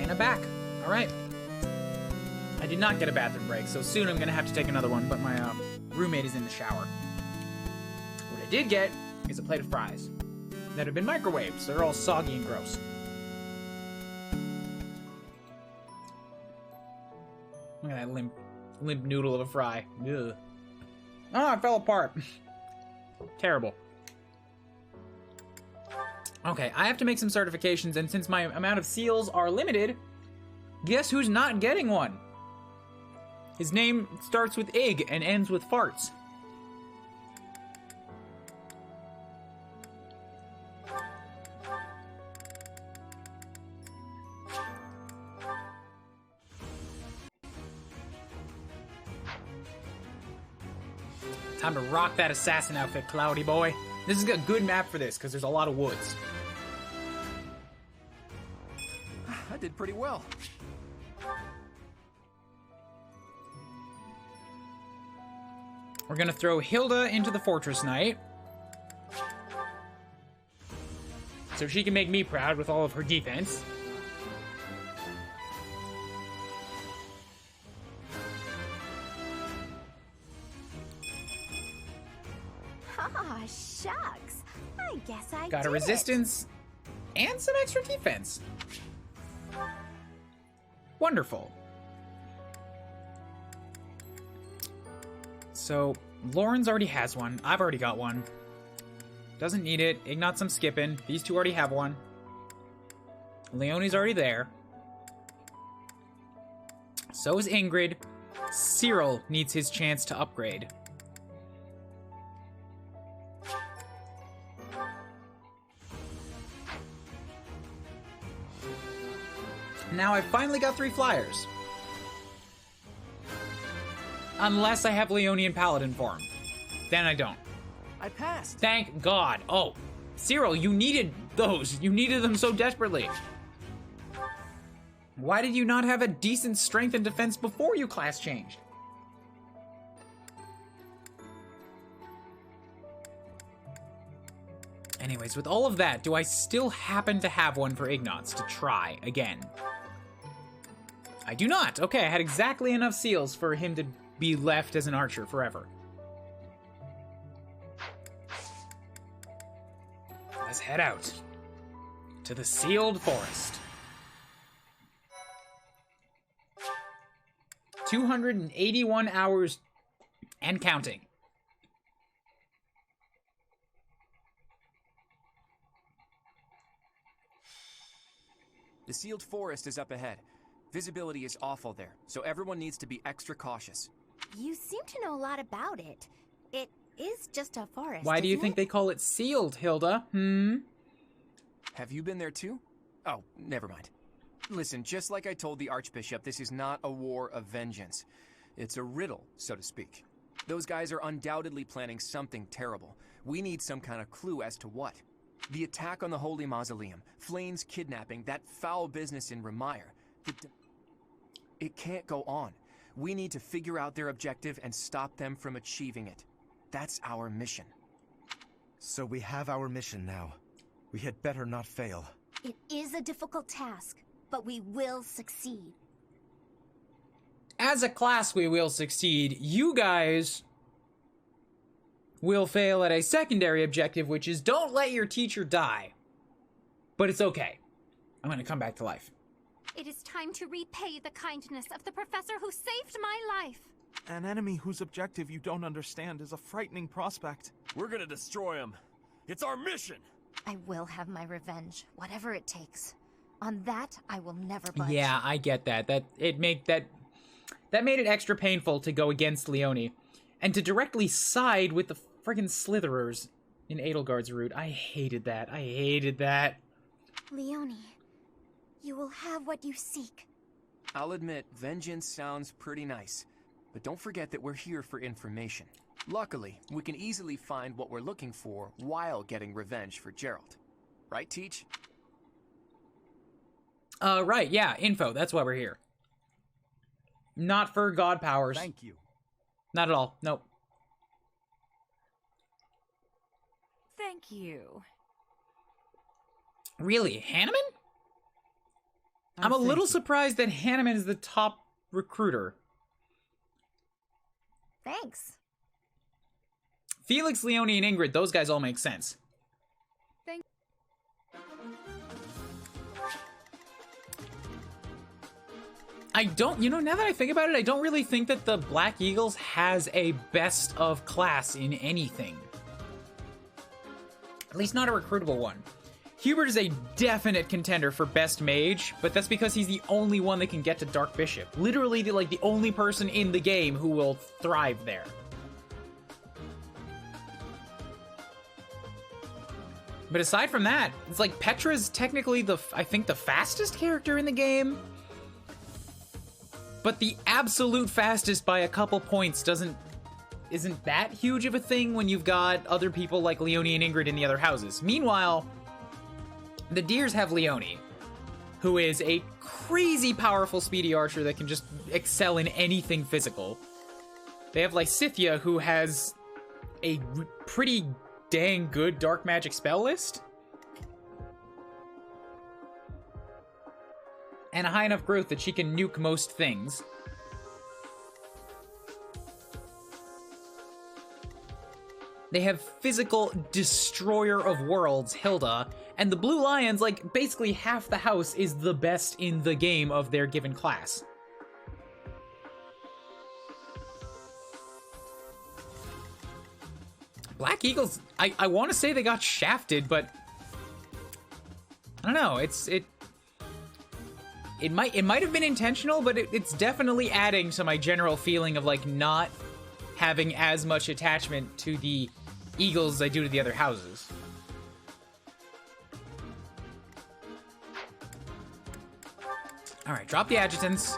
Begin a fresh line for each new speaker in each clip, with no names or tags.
And I'm back. All right. I did not get a bathroom break, so soon I'm gonna have to take another one, but my roommate is in the shower. What I did get is a plate of fries that have been microwaved, so they're all soggy and gross. Look at that limp noodle of a fry. Ugh. Oh, it fell apart. Terrible. Okay, I have to make some certifications, and since my amount of seals are limited, guess who's not getting one? His name starts with ig and ends with farts. Time to rock that assassin outfit, Cloudy boy. This is a good map for this, because there's a lot of woods.
I did pretty well.
We're gonna throw Hilda into the Fortress Knight, so she can make me proud with all of her defense.
Aw, shucks. I guess I
Got a
did
resistance and some extra defense. Wonderful. So, Lauren's already has one. I've already got one. Doesn't need it. Ignat's I'm skipping. These two already have one. Leonie's already there. So is Ingrid. Cyril needs his chance to upgrade. Now I've finally got 3 flyers. Unless I have Leonie Paladin form. Then I don't.
I passed.
Thank God. Oh, Cyril, you needed those. You needed them so desperately. Why did you not have a decent strength and defense before you class changed? Anyways, with all of that, do I still happen to have one for Ignatz to try again? I do not. Okay, I had exactly enough seals for him to be left as an archer forever. Let's head out to the sealed forest. 281 hours and counting.
The sealed forest is up ahead. Visibility is awful there, so everyone needs to be extra cautious.
You seem to know a lot about it. It is just a forest.
Why do you
isn't
think
it?
they call it sealed, Hilda?
Have you been there too? Oh, never mind. Listen, just like I told the Archbishop, this is not a war of vengeance. It's a riddle, so to speak. Those guys are undoubtedly planning something terrible. We need some kind of clue as to what. The attack on the Holy Mausoleum, Flayn's kidnapping, that foul business in Remire. It can't go on. We need to figure out their objective and stop them from achieving it. That's our mission.
So we have our mission now. We had better not fail.
It is a difficult task, but we will succeed.
As a class, we will succeed. You guys will fail at a secondary objective, which is don't let your teacher die. But it's okay. I'm gonna come back to life.
It is time to repay the kindness of the professor who saved my life.
An enemy whose objective you don't understand is a frightening prospect.
We're gonna destroy him. It's our mission.
I will have my revenge, whatever it takes. On that, I will never budge.
Yeah, I get that. That made it extra painful to go against Leonie and to directly side with the friggin' Slitherers in Edelgard's route. I hated that. I hated that.
Leonie, you will have what you seek.
I'll admit, vengeance sounds pretty nice. But don't forget that we're here for information. Luckily, we can easily find what we're looking for while getting revenge for Geralt. Right, Teach?
Right, yeah, info. That's why we're here. Not for god powers.
Thank you.
Not at all. Nope.
Thank you.
Really, Hanneman? I'm a little surprised that Hanneman is the top recruiter.
Thanks.
Felix, Leonie, and Ingrid, those guys all make sense.
Thank.
I don't, you know, now that I think about it, I don't really think that the Black Eagles has a best of class in anything. At least not a recruitable one. Hubert is a definite contender for best mage, but that's because he's the only one that can get to Dark Bishop. Literally, the only person in the game who will thrive there. But aside from that, it's like Petra's technically I think the fastest character in the game. But the absolute fastest by a couple points isn't that huge of a thing when you've got other people like Leonie and Ingrid in the other houses. Meanwhile, the Deers have Leonie, who is a crazy powerful speedy archer that can just excel in anything physical. They have Lysithia, who has a pretty dang good dark magic spell list. And a high enough growth that she can nuke most things. They have physical destroyer of worlds, Hilda, and the Blue Lions, like, basically half the house is the best in the game of their given class. Black Eagles, I want to say they got shafted, but I don't know, it might have been intentional, but it's definitely adding to my general feeling of, like, not having as much attachment to the Eagles as I do to the other houses. Alright, drop the adjutants.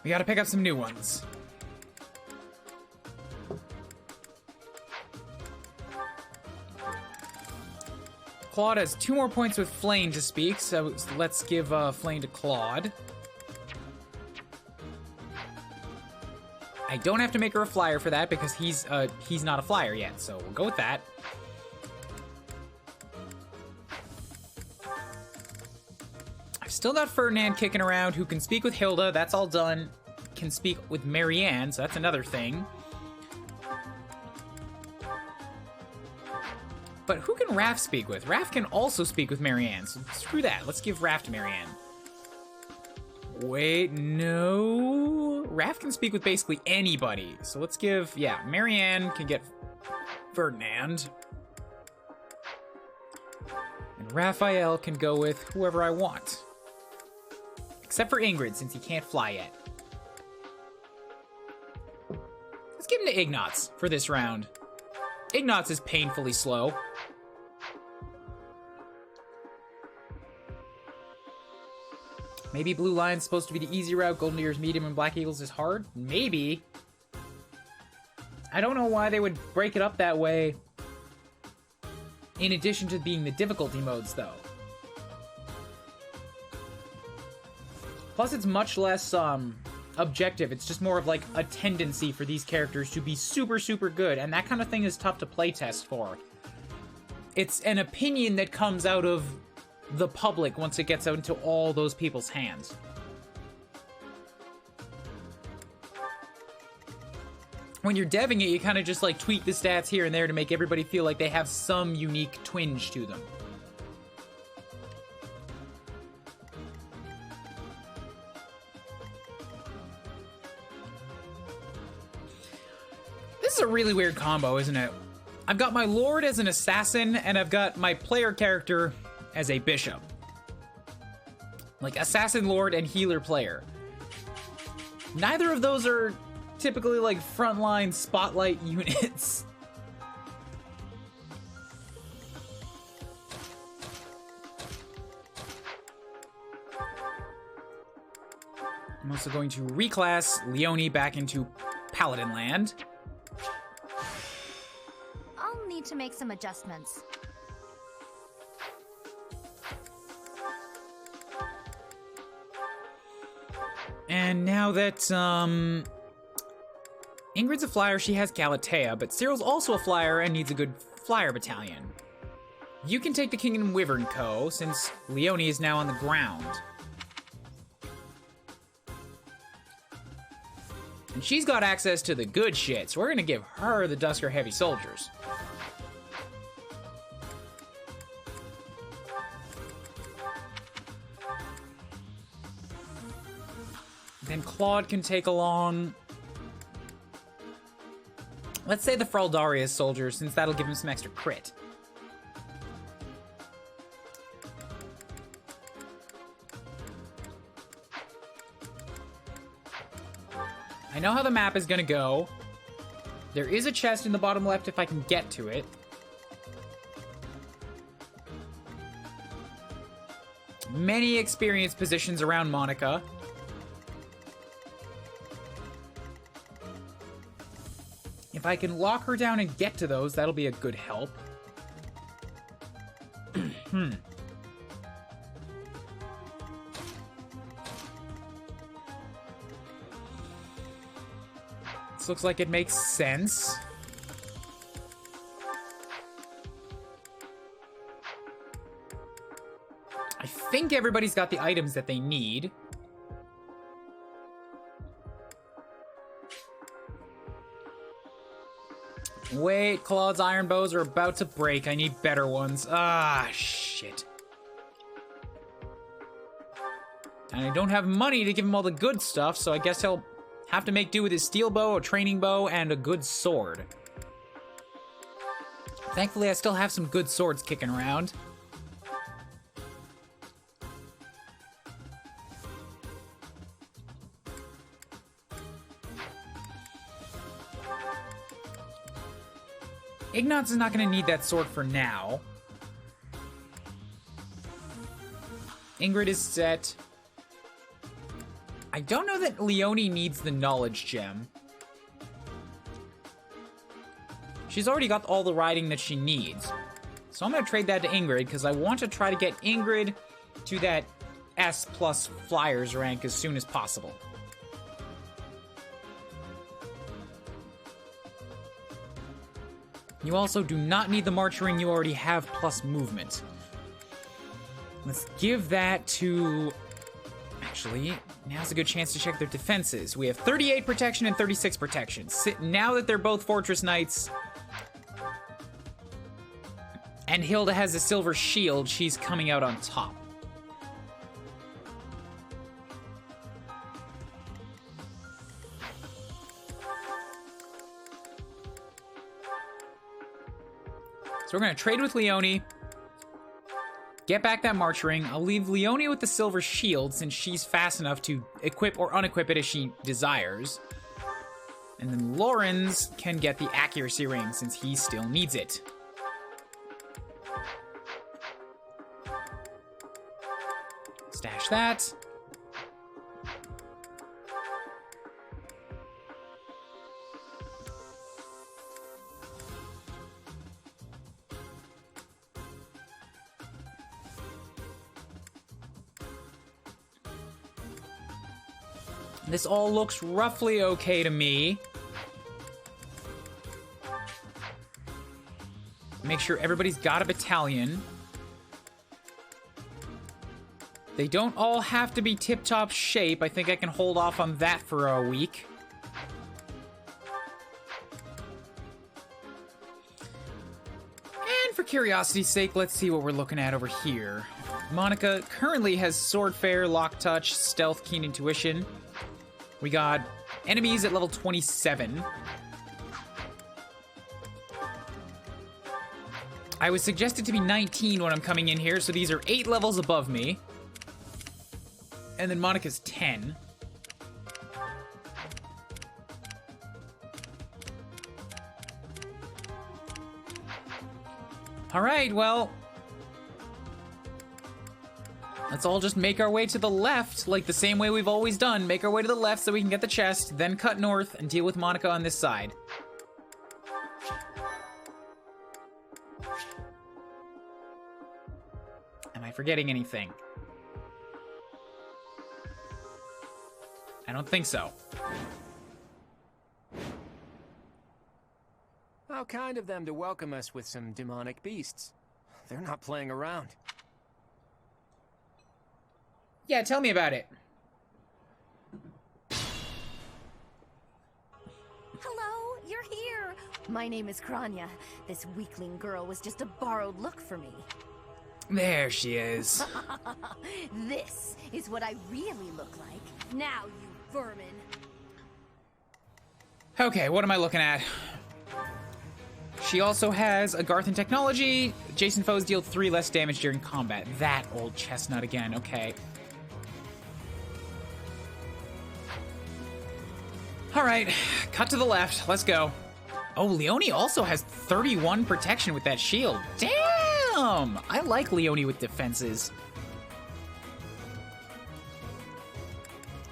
We gotta pick up some new ones. Claude has 2 more points with Flame to speak, so let's give Flame to Claude. I don't have to make her a flyer for that because he's not a flyer yet, so we'll go with that. I've still got Ferdinand kicking around, who can speak with Hilda. That's all done. Can speak with Marianne, so that's another thing. But who can Raph speak with? Raph can also speak with Marianne, so screw that. Let's give Raph to Marianne. Wait, no. Raph can speak with basically anybody. So let's give, yeah, Marianne can get Ferdinand. And Raphael can go with whoever I want. Except for Ingrid, since he can't fly yet. Let's give him to Ignatz for this round. Ignatz is painfully slow. Maybe Blue Lion's supposed to be the easy route, Golden Deer's medium, and Black Eagles is hard? Maybe. I don't know why they would break it up that way, in addition to being the difficulty modes, though. Plus, it's much less, objective. It's just more of, like, a tendency for these characters to be super, super good, and that kind of thing is tough to playtest for. It's an opinion that comes out of the public once it gets out into all those people's hands. When you're deving it, you kind of just like tweak the stats here and there to make everybody feel like they have some unique twinge to them. This is a really weird combo, isn't it? I've got my Lord as an assassin, and I've got my player character as a bishop. Like, assassin, lord, and healer player. Neither of those are typically, like, frontline spotlight units. I'm also going to reclass Leonie back into Paladin land.
I'll need to make some adjustments.
And now that, Ingrid's a flyer, she has Galatea, but Cyril's also a flyer and needs a good flyer battalion. You can take the Kingdom Wyvern Co., since Leone is now on the ground. And she's got access to the good shit, so we're gonna give her the Dusker Heavy Soldiers. Then Claude can take along... Let's say the Fraldarius soldier, since that'll give him some extra crit. I know how the map is gonna go. There is a chest in the bottom left if I can get to it. Many experienced positions around Monica. If I can lock her down and get to those, that'll be a good help. This looks like it makes sense. I think everybody's got the items that they need. Wait, Claude's iron bows are about to break. I need better ones. Ah, shit. And I don't have money to give him all the good stuff, so I guess he'll have to make do with his steel bow, a training bow, and a good sword. Thankfully, I still have some good swords kicking around. Ignatz is not going to need that sword for now. Ingrid is set. I don't know that Leone needs the knowledge gem. She's already got all the riding that she needs. So I'm going to trade that to Ingrid because I want to try to get Ingrid to that S+ Flyers rank as soon as possible. You also do not need the March Ring, you already have plus movement. Let's give that to... Actually, now's a good chance to check their defenses. We have 38 protection and 36 protection. Now that they're both Fortress Knights, and Hilda has a silver shield, she's coming out on top. So we're going to trade with Leone, get back that March Ring. I'll leave Leone with the silver shield since she's fast enough to equip or unequip it as she desires. And then Lorenz can get the accuracy ring since he still needs it. Stash that. This all looks roughly okay to me. Make sure everybody's got a battalion. They don't all have to be tip-top shape. I think I can hold off on that for a week. And for curiosity's sake, let's see what we're looking at over here. Monica currently has Sword Fair, Lock Touch, Stealth, Keen Intuition. We got enemies at level 27. I was suggested to be 19 when I'm coming in here, so these are 8 levels above me. And then Monica's 10. All right, well, let's all just make our way to the left, like the same way we've always done. Make our way to the left so we can get the chest, then cut north and deal with Monica on this side. Am I forgetting anything? I don't think so.
How kind of them to welcome us with some demonic beasts. They're not playing around.
Yeah, tell me about it.
Hello, you're here. My name is Kranya. This weakling girl was just a borrowed look for me.
There she is.
This is what I really look like. Now, you vermin.
Okay, what am I looking at? She also has a Garthan technology. Adjacent foes deal 3 less damage during combat. That old chestnut again, okay. Alright, cut to the left. Let's go. Oh, Leone also has 31 protection with that shield. Damn! I like Leone with defenses.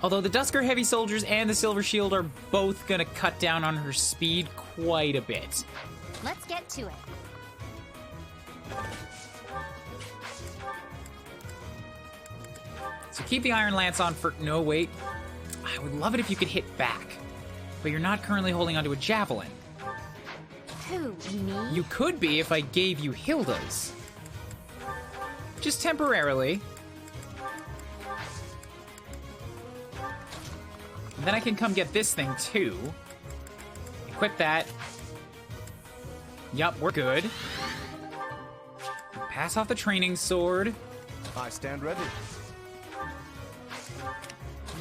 Although the Dusker Heavy Soldiers and the Silver Shield are both gonna cut down on her speed quite a bit.
Let's get to it.
So keep the Iron Lance on for... No, wait. I would love it if you could hit back. But you're not currently holding onto a Javelin.
Who, me?
You could be if I gave you Hilda's. Just temporarily. And then I can come get this thing, too. Equip that. Yup, we're good. Pass off the training sword.
I stand ready.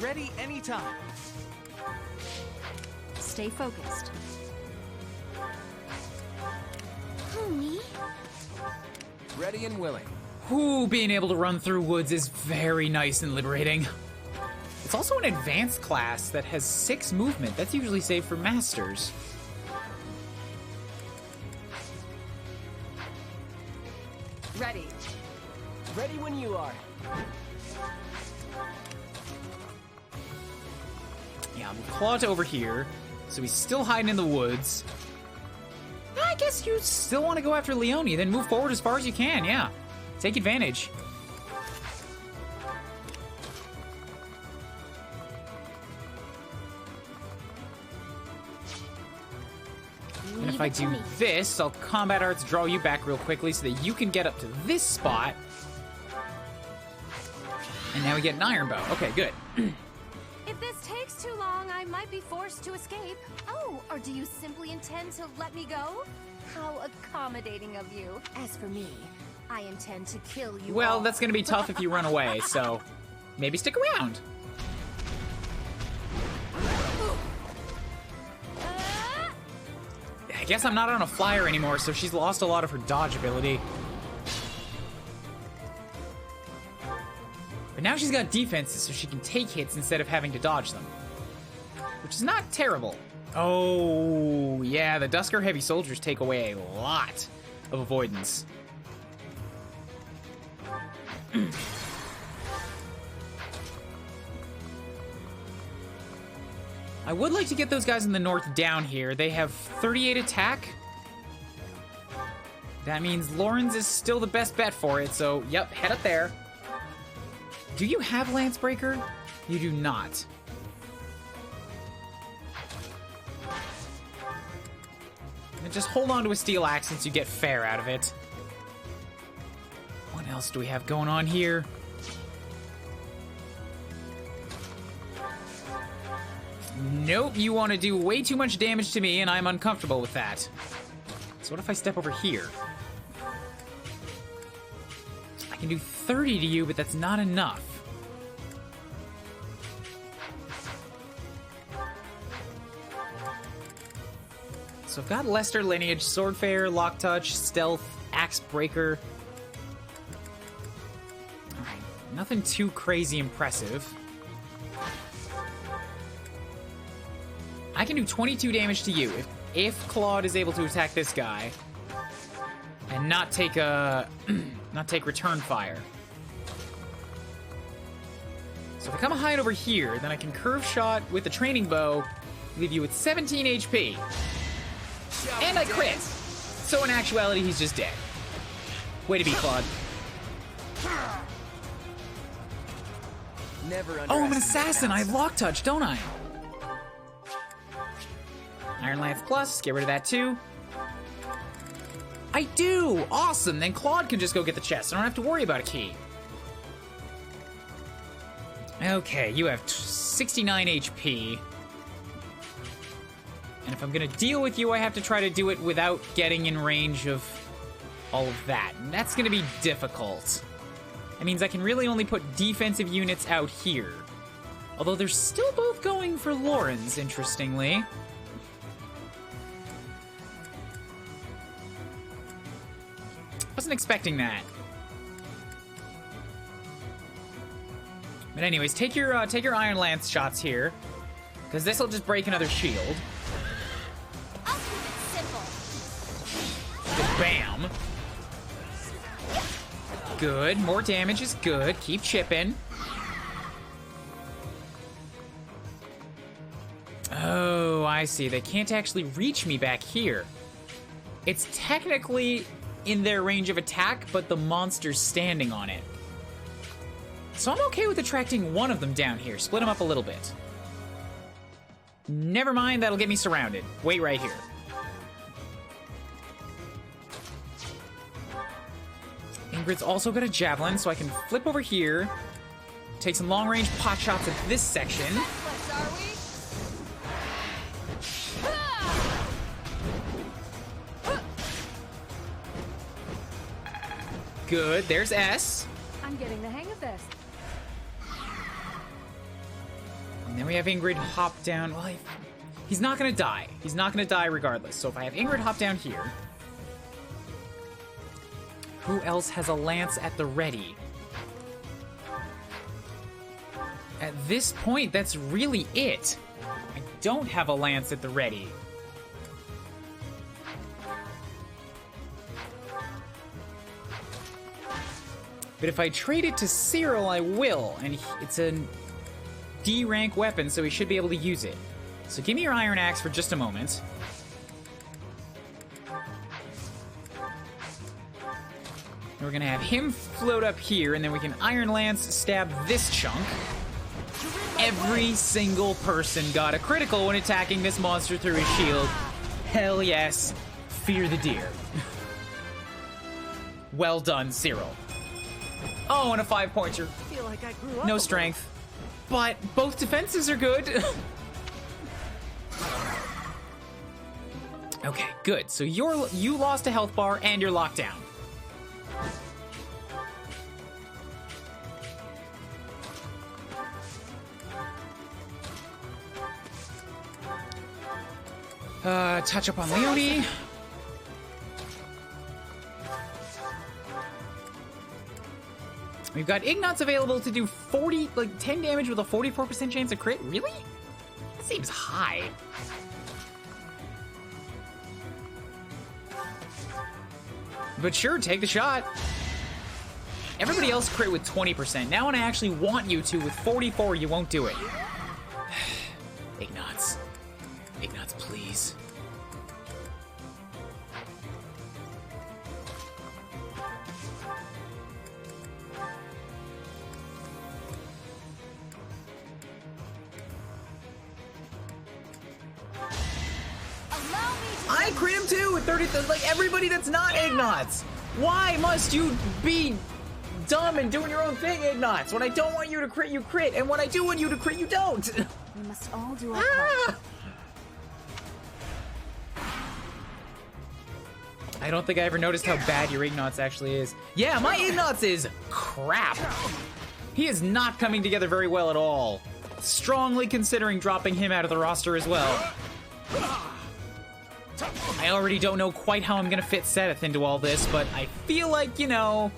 Ready anytime.
Stay focused. Who, me?
Ready and willing.
Ooh, being able to run through woods is very nice and liberating. It's also an advanced class that has 6 movement. That's usually saved for masters.
Ready. Ready when you are.
Yeah, we'll claw to over here. So he's still hiding in the woods. I guess you still want to go after Leone, then move forward as far as you can, yeah. Take advantage. And if I do this, I'll combat arts draw you back real quickly so that you can get up to this spot. And now we get an iron bow. Okay, good.
If this takes too long, I might be forced to escape.
Oh, or do you simply intend to let me go? How accommodating of you. As for me, I intend to kill you
Well,
all.
that's gonna be tough if you run away, so maybe stick around. I guess I'm not on a flyer anymore, so she's lost a lot of her dodge ability. But now she's got defenses, so she can take hits instead of having to dodge them. Which is not terrible. Oh, yeah, the Dusker Heavy Soldiers take away a lot of avoidance. I would like to get those guys in the north down here. They have 38 attack. That means Lorenz is still the best bet for it, so yep, head up there. Do you have Lancebreaker? You do not. And just hold on to a steel axe since you get fair out of it. What else do we have going on here? Nope, you want to do way too much damage to me, and I'm uncomfortable with that. So what if I step over here? I can do 30 to you, but that's not enough. So I've got Lester Lineage, Swordfarer, Lock Touch, Stealth, Axe Breaker. Alright, nothing too crazy impressive. I can do 22 damage to you if Claude is able to attack this guy and not take a not take return fire. So if I come a hide over here, then I can curve shot with the training bow, leave you with 17 HP. And I crit. So in actuality, he's just dead. Way to be, Claude.
Never
Oh, I'm an
underestimate
assassin. I
balance.
have Lock Touch, don't I? Iron Lance Plus, get rid of that too. I do! Awesome! Then Claude can just go get the chest. I don't have to worry about a key. Okay, you have 69 HP. And if I'm gonna deal with you, I have to try to do it without getting in range of all of that. And that's gonna be difficult. That means I can really only put defensive units out here. Although they're still both going for Lauren's, interestingly. Wasn't expecting that. But anyways, take your Iron Lance shots here, because this will just break another shield.
I'll keep it simple.
Bam. Good. More damage is good. Keep chipping. Oh, I see. They can't actually reach me back here. It's technically in their range of attack, but the monster's standing on it. So I'm okay with attracting one of them down here. Split them up a little bit. Never mind, that'll get me surrounded. Wait right here. Ingrid's also got a javelin, so I can flip over here, take some long-range pot shots at this section.
Netflix, are we?
Good, there's S.
I'm getting the hang of this.
And then we have Ingrid hop down. Well, he's not gonna die. He's not gonna die regardless. So if I have Ingrid hop down here. Who else has a lance at the ready? At this point, that's really it. I don't have a lance at the ready. But if I trade it to Cyril, I will, and it's a D rank weapon, so he should be able to use it. So give me your Iron Axe for just a moment. We're gonna have him float up here, and then we can Iron Lance stab this chunk. Every single person got a critical when attacking this monster through his shield. Hell yes. Fear the deer. Well done, Cyril. Oh, and a 5-pointer.
I feel like I grew up.
No strength. But both defenses are good. Okay, good. So you lost a health bar and you're locked down. Touch up on Leonie. We've got Ignatz available to do 10 damage with a 44% chance of crit. Really? That seems high. But sure, take the shot. Everybody else crit with 20%. Now when I actually want you to with 44, you won't do it. Ignatz. Ignatz, please. I crit him too with 30, like everybody that's not Ignatz. Why must you be dumb and doing your own thing, Ignatz? When I don't want you to crit, you crit, and when I do want you to crit, you don't.
We must all do our part.
I don't think I ever noticed how bad your Ignatz actually is. Yeah, my Ignatz is crap. He is not coming together very well at all. Strongly considering dropping him out of the roster as well. I already don't know quite how I'm gonna fit Seth into all this, but I feel like, you know,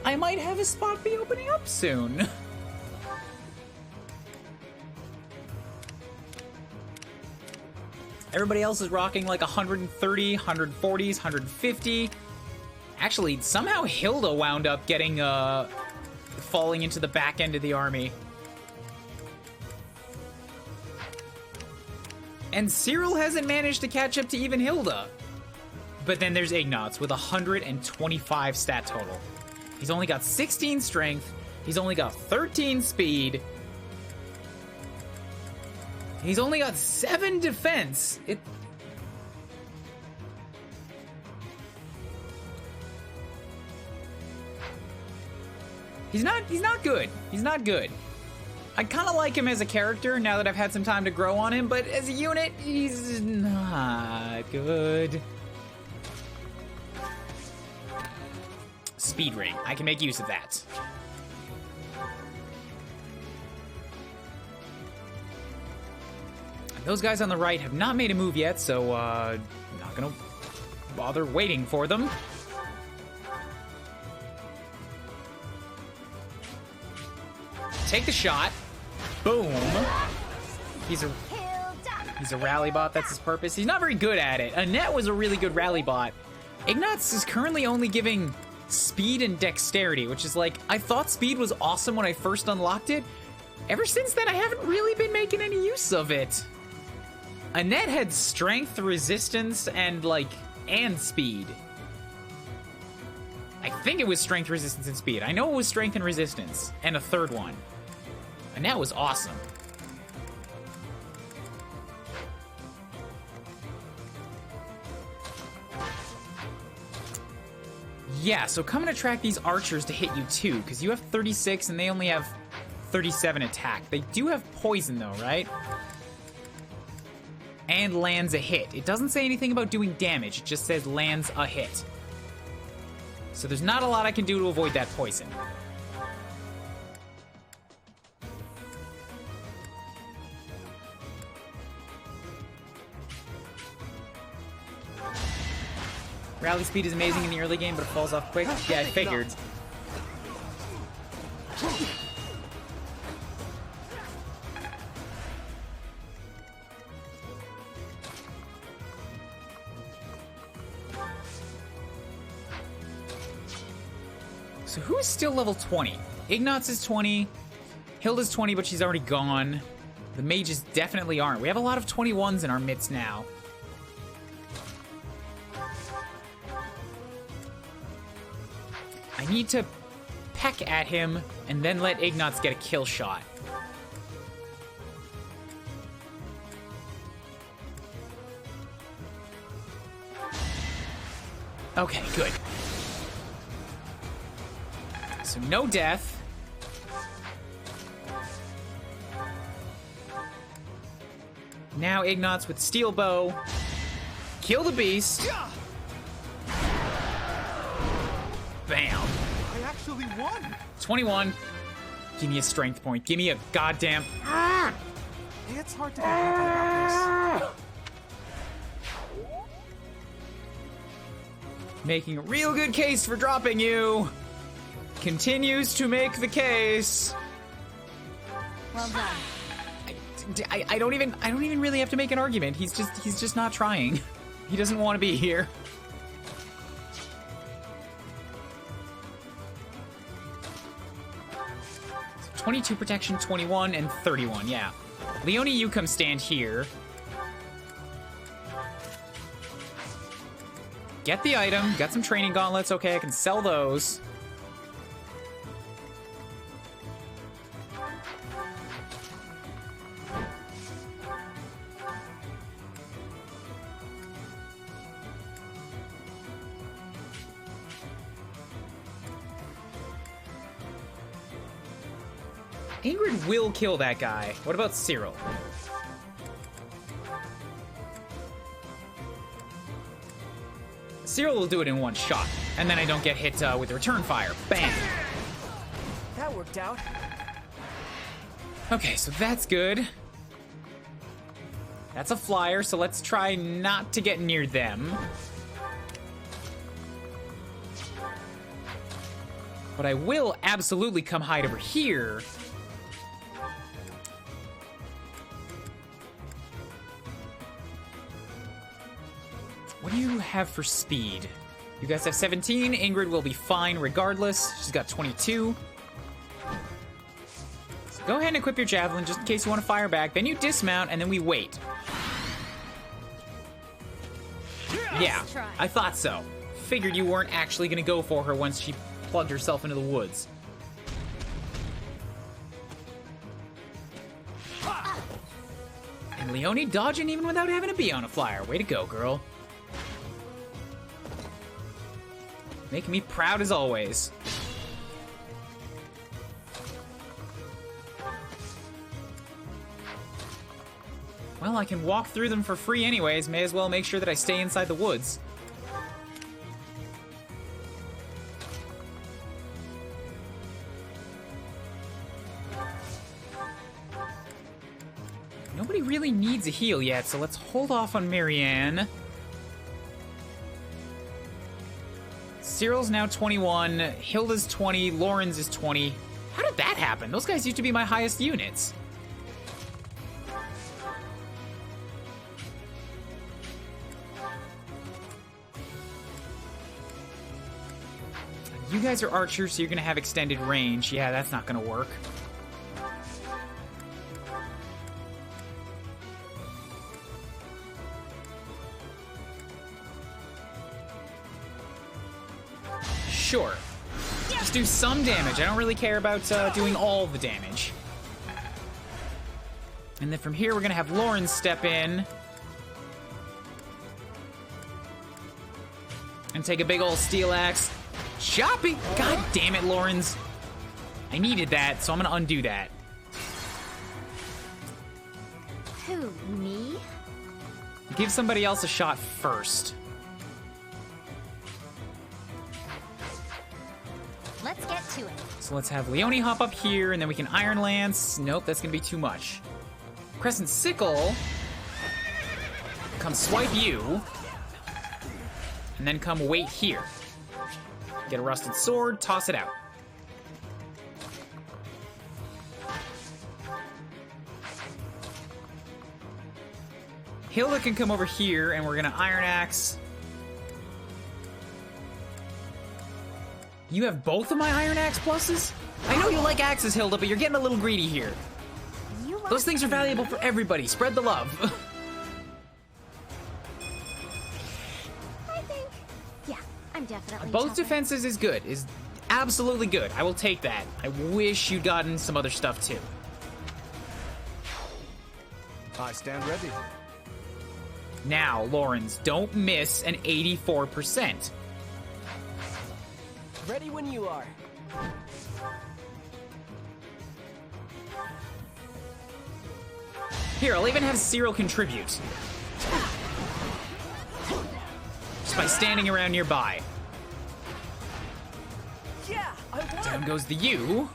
I might have a spot be opening up soon. Everybody else is rocking like 130, 140s, 150. Actually, somehow Hilda wound up getting, falling into the back end of the army. And Cyril hasn't managed to catch up to even Hilda. But then there's Ignatz with 125 stat total. He's only got 16 strength. He's only got 13 speed. He's only got 7 defense. He's not good. He's not good. I kind of like him as a character now that I've had some time to grow on him, but as a unit, he's not good. Speed ring. I can make use of that. Those guys on the right have not made a move yet, so I'm not gonna bother waiting for them. Take the shot. Boom. He's a rally bot, that's his purpose. He's not very good at it. Annette was a really good rally bot. Ignatz is currently only giving speed and dexterity, which is like, I thought speed was awesome when I first unlocked it. Ever since then, I haven't really been making any use of it. Annette had strength, resistance, and speed. I think it was strength, resistance, and speed. I know it was strength and resistance, and a third one. Annette was awesome. Yeah, so come and attract these archers to hit you too, because you have 36 and they only have 37 attack. They do have poison though, right? And lands a hit. It doesn't say anything about doing damage, it just says lands a hit. So there's not a lot I can do to avoid that poison. Rally speed is amazing in the early game, but it falls off quick. Yeah, I figured. So who is still level 20? Ignatz is 20. Hilda's 20, but she's already gone. The mages definitely aren't. We have a lot of 21s in our midst now. I need to peck at him and then let Ignatz get a kill shot. Okay, good. So no death. Now Ignatz with steel bow. Kill the beast. Bam.
I actually won.
21. Give me a strength point. Give me a goddamn...
It's hard to get happy about this.
Making a real good case for dropping you. Continues to make the case.
Well done.
I don't even really have to make an argument. He's just not trying. He doesn't want to be here. So 22 protection, 21, and 31, yeah. Leone, you come stand here. Get the item. Got some training gauntlets. Okay, I can sell those. Ingrid will kill that guy. What about Cyril? Cyril will do it in one shot, and then I don't get hit with return fire. Bam!
That worked out.
Okay, so that's good. That's a flyer, so let's try not to get near them. But I will absolutely come hide over here. What do you have for speed? You guys have 17. Ingrid will be fine regardless. She's got 22. So go ahead and equip your javelin just in case you want to fire back. Then you dismount, and then we wait. Yeah, I thought so. Figured you weren't actually going to go for her once she plugged herself into the woods. And Leone dodging even without having to be on a flyer. Way to go, girl. Making me proud as always. Well, I can walk through them for free anyways. May as well make sure that I stay inside the woods. Nobody really needs a heal yet, so let's hold off on Marianne. Cyril's now 21, Hilda's 20, Lauren's is 20. How did that happen? Those guys used to be my highest units. You guys are archers, so you're gonna have extended range. Yeah, that's not gonna work. Sure. Just do some damage. I don't really care about doing all the damage. And then from here, we're gonna have Lauren step in. And take a big old steel axe. Choppy! God damn it, Lawrence. I needed that, so I'm gonna undo that.
Who, me?
Give somebody else a shot first.
Let's get to it.
So let's have Leone hop up here, and then we can Iron Lance. Nope, that's gonna be too much. Crescent Sickle. Come swipe you. And then come wait here. Get a rusted sword, toss it out. Hilda can come over here, and we're gonna Iron Axe. You have both of my Iron Axe pluses? I know you like axes, Hilda, but you're getting a little greedy here. Those things are valuable for everybody. Spread the love.
I think, yeah, I'm definitely
Both
tougher.
defenses is good. Is absolutely good. I will take that. I wish you'd gotten some other stuff too.
I stand ready.
Now, Lawrence, don't miss an 84%.
Ready when you are.
Here, I'll even have Cyril contribute. Just by standing around nearby.
Yeah, I won.
Down goes the U.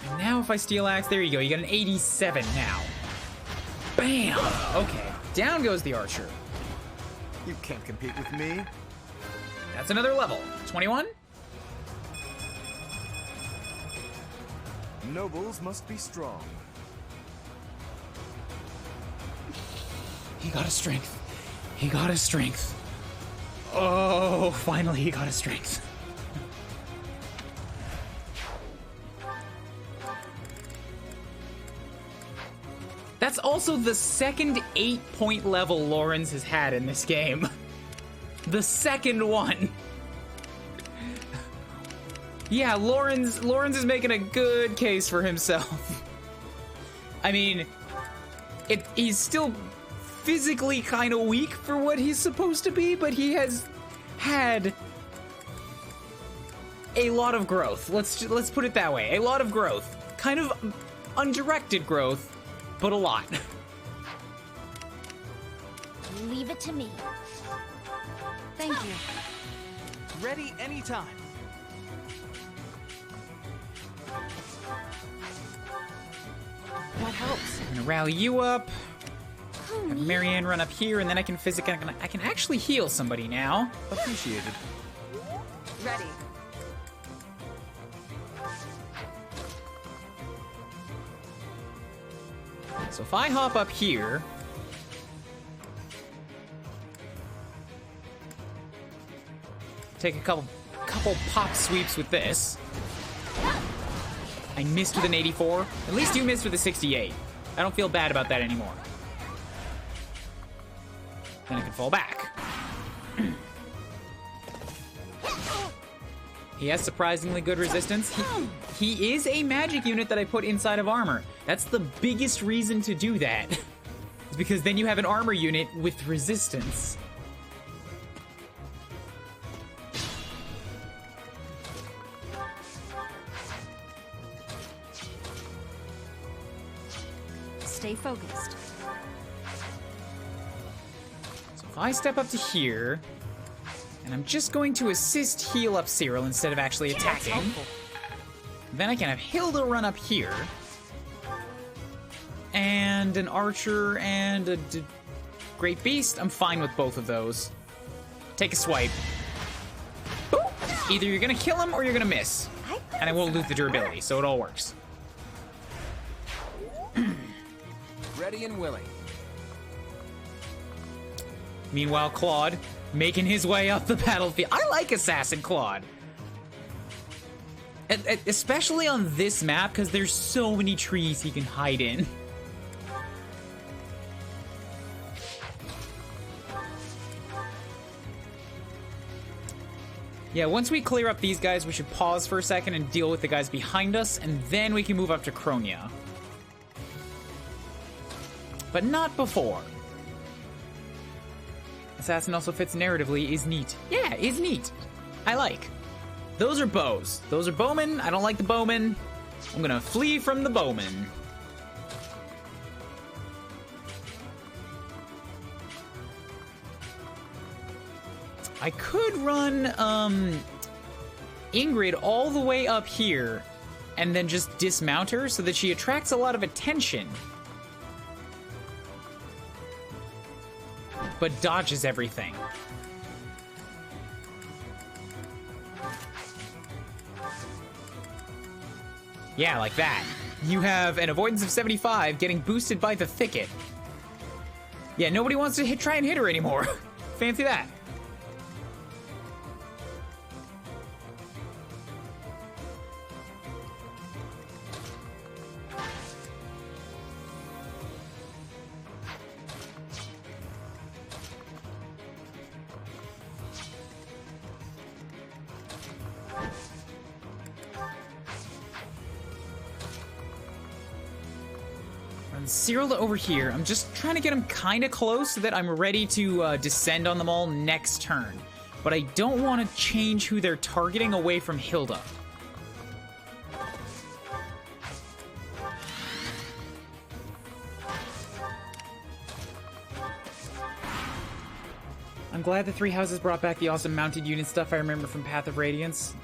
And now if I Steel Axe, there you go. You got an 87 now. Bam! Okay, down goes the Archer.
You can't compete with me.
That's another level. 21?
Nobles must be strong.
He got a strength. He got a strength. Oh, finally he got a strength. That's also the second 8-point level Lawrence has had in this game. The second one. Yeah, Lawrence is making a good case for himself. I mean, he's still physically kind of weak for what he's supposed to be, but he has had a lot of growth. Let's put it that way. A lot of growth. Kind of undirected growth, but a lot.
Leave it to me. Thank you.
Ready anytime.
That helps.
I'm gonna rally you up. Have Marianne run up here, and then I can I can actually heal somebody now.
Appreciated.
Ready.
So if I hop up here, take a couple pop sweeps with this. I missed with an 84. At least you missed with a 68. I don't feel bad about that anymore. Then I can fall back. He has surprisingly good resistance. He is a magic unit that I put inside of armor. That's the biggest reason to do that. It's because then you have an armor unit with resistance.
stay focused.
So if I step up to here, and I'm just going to assist heal up Cyril instead of actually attacking, then I can have Hilda run up here, and an archer and a great beast. I'm fine with both of those. Take a swipe. Boop. Either you're gonna kill him or you're gonna miss. And I won't lose the durability, so it all works.
Ready and willing.
Meanwhile, Claude making his way up the battlefield. I like Assassin Claude. Especially on this map, because there's so many trees he can hide in. Yeah, once we clear up these guys, we should pause for a second and deal with the guys behind us, and then we can move up to Kronia. But not before. Assassin also fits narratively, is neat. Yeah, is neat. I like. Those are bows. Those are bowmen. I don't like the bowmen. I'm gonna flee from the bowmen. I could run Ingrid all the way up here and then just dismount her so that she attracts a lot of attention, but dodges everything. Yeah, like that. You have an avoidance of 75 getting boosted by the thicket. Yeah, nobody wants to try and hit her anymore. Fancy that. Cyril over here. I'm just trying to get him kind of close so that I'm ready to descend on them all next turn. But I don't want to change who they're targeting away from Hilda. I'm glad the Three Houses brought back the awesome mounted unit stuff I remember from Path of Radiance.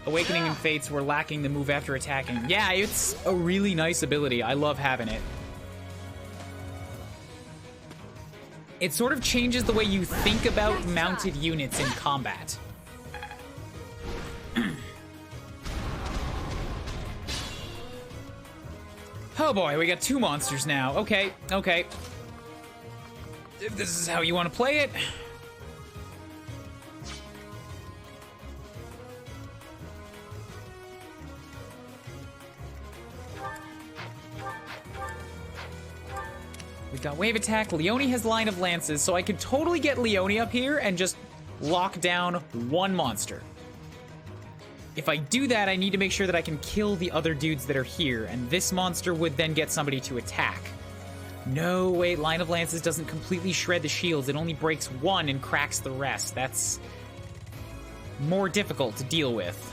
Awakening and Fates were lacking the move after attacking. Yeah, it's a really nice ability. I love having it. It sort of changes the way you think about mounted units in combat. Oh boy, we got 2 monsters now. Okay, okay. If this is how you want to play it. We've got wave attack. Leone has line of lances, so I could totally get Leone up here and just lock down 1 monster. If I do that, I need to make sure that I can kill the other dudes that are here, and this monster would then get somebody to attack. No, wait, line of lances doesn't completely shred the shields. It only breaks 1 and cracks the rest. That's more difficult to deal with.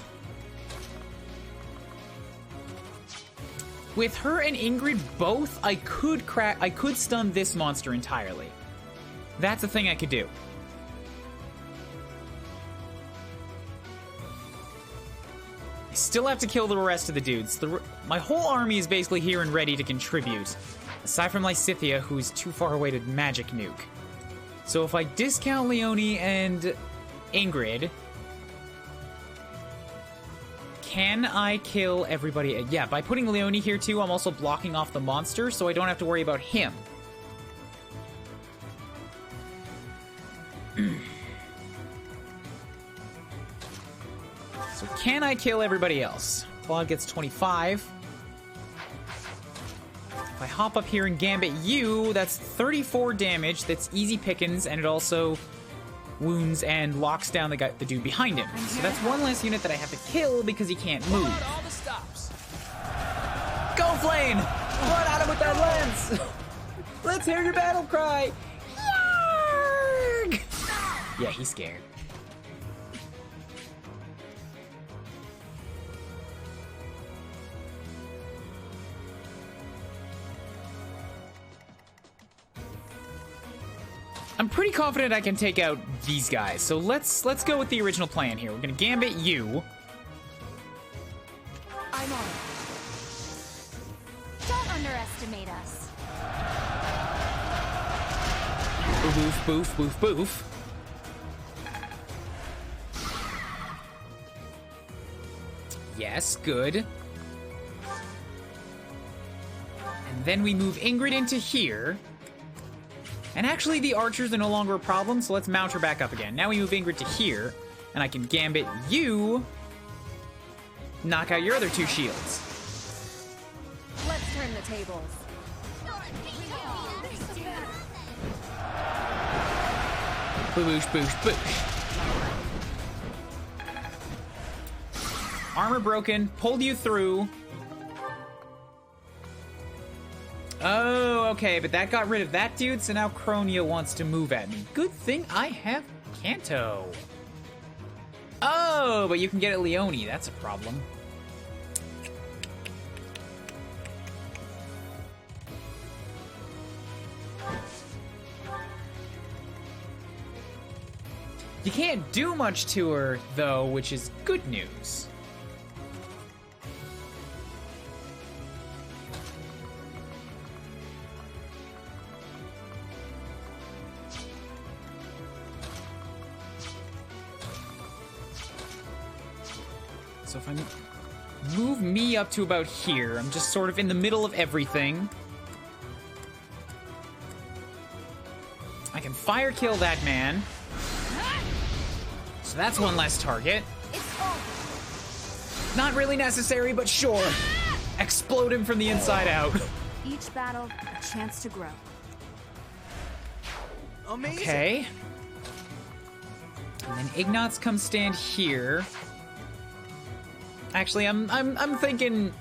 With her and Ingrid both, I could stun this monster entirely. That's a thing I could do. I still have to kill the rest of the dudes. My whole army is basically here and ready to contribute, aside from Lysithea, who's too far away to magic nuke. So if I discount Leone and Ingrid, can I kill everybody? Yeah, by putting Leone here too, I'm also blocking off the monster, so I don't have to worry about him. So can I kill everybody else? Claude gets 25. If I hop up here and gambit you, that's 34 damage. That's easy pickings, and it also wounds and locks down the dude behind him. So that's 1 less unit that I have to kill because he can't move.
All the stops.
Go, Flame! Run at him with that lance! Let's hear your battle cry! Yarg! Yeah, he's scared. I'm pretty confident I can take out these guys. So let's go with the original plan here. We're gonna gambit you.
I'm on it.
Don't underestimate us.
Boof, boof, boof, boof. Yes, good. And then we move Ingrid into here. And actually, the archers are no longer a problem, so let's mount her back up again. Now we move Ingrid to here, and I can gambit you. Knock out your other 2 shields.
Let's turn the tables.
Boosh, boosh, boosh. Armor broken, pulled you through. Oh, okay, but that got rid of that dude, so now Kronia wants to move at me. Good thing I have Kanto. Oh, but you can get at Leone, that's a problem. You can't do much to her, though, which is good news. So if I move me up to about here, I'm just sort of in the middle of everything. I can fire kill that man. So that's one less target. Not really necessary, but sure. Explode him from the inside out.
Each battle, a chance to grow.
Amazing.
Okay. And then Ignatz comes stand here. Actually, I'm thinking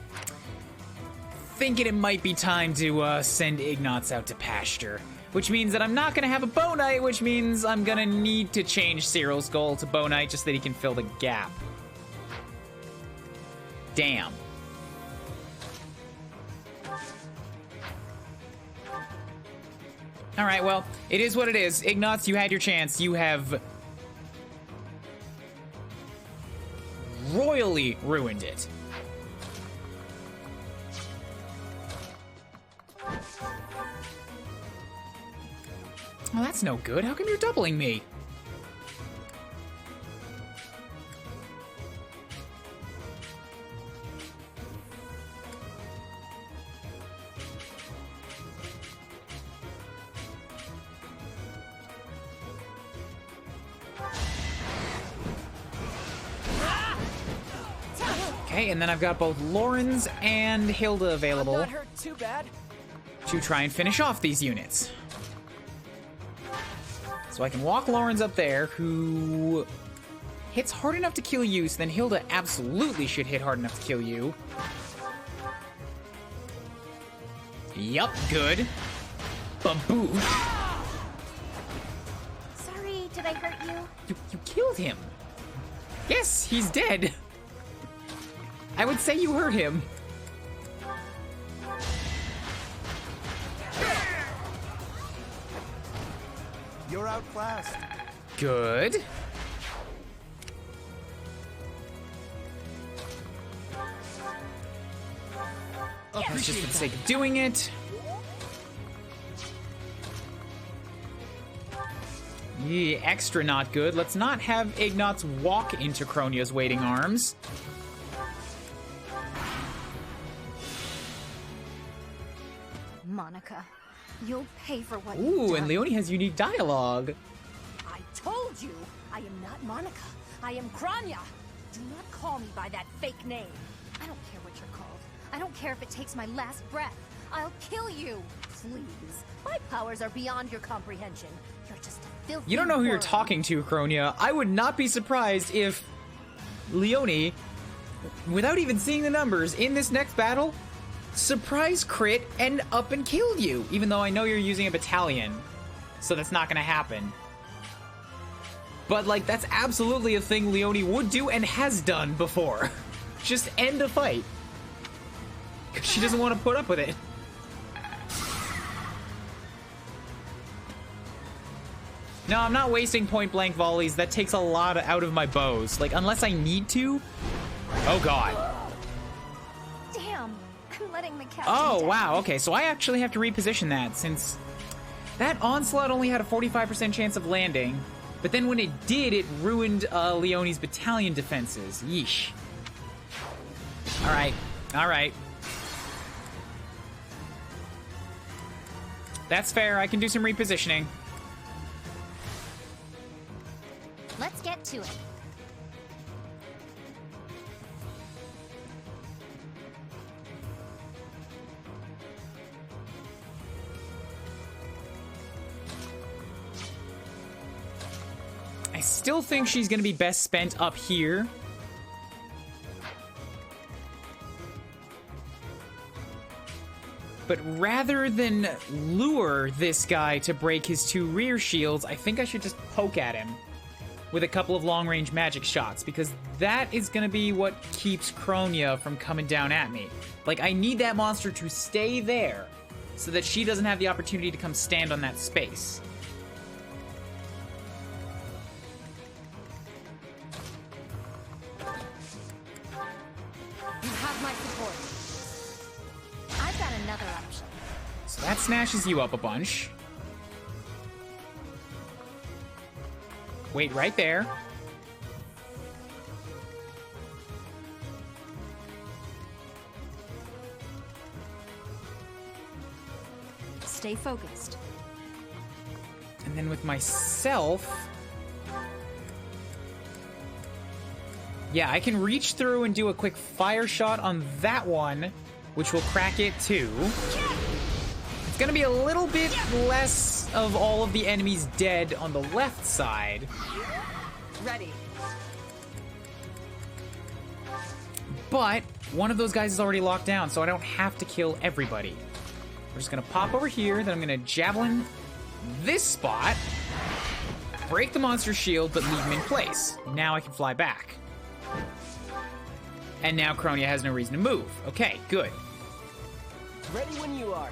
it might be time to send Ignatz out to pasture. Which means that I'm not gonna have a Bow Knight, which means I'm gonna need to change Cyril's goal to Bow Knight just that he can fill the gap. Damn. Alright, well, it is what it is. Ignatz, you had your chance. You have royally ruined it. Well, that's no good. How come you're doubling me? Okay, and then I've got both Lorenz and Hilda available
Not hurt too bad.
to try and finish off these units. So I can walk Lorenz up there, who hits hard enough to kill you, so then Hilda absolutely should hit hard enough to kill you. Yup, good. Baboosh.
Sorry, did I hurt you?
You killed him. Yes, he's dead. I would say you hurt him.
You're outclassed.
Good. That's just for the sake of doing it. Yeah, extra not good. Let's not have Ignatz walk into Kronia's waiting arms.
Monica, you'll pay for what you've
Ooh,
done.
and Leone has unique dialogue.
I told you, I am not Monica. I am Kronia. Do not call me by that fake name. I don't care what you're called. I don't care if it takes my last breath. I'll kill you. Please. My powers are beyond your comprehension. You're just a filthy
You don't know who you're
worm.
talking to, Kronia. I would not be surprised if Leone, without even seeing the numbers, in this next battle, surprise crit and up and killed you. Even though I know you're using a battalion, so that's not gonna happen. But, like, that's absolutely a thing Leone would do and has done before. Just end a fight. Because she doesn't want to put up with it. No, I'm not wasting point-blank volleys. That takes a lot out of my bows. Like, unless I need to. Oh, God.
Damn, I'm letting the captain
Oh,
down.
wow. Okay, so I actually have to reposition that since that onslaught only had a 45% chance of landing. But then when it did, it ruined Leonie's battalion defenses. Yeesh. All right. All right. That's fair. I can do some repositioning.
Let's get to it.
I still think she's going to be best spent up here. But rather than lure this guy to break his 2 rear shields, I think I should just poke at him with a couple of long-range magic shots, because that is going to be what keeps Kronia from coming down at me. Like, I need that monster to stay there so that she doesn't have the opportunity to come stand on that space.
You have my support. I've got another option.
So that snatches you up a bunch. Wait right there.
Stay focused.
And then with myself... Yeah, I can reach through and do a quick fire shot on that one, which will crack it too. It's gonna be a little bit less of all of the enemies dead on the left side.
Ready.
But one of those guys is already locked down, so I don't have to kill everybody. We're just gonna pop over here, then I'm gonna javelin this spot, break the monster's shield, but leave him in place. Now I can fly back. And now Kronia has no reason to move. Okay, good.
Ready when you are.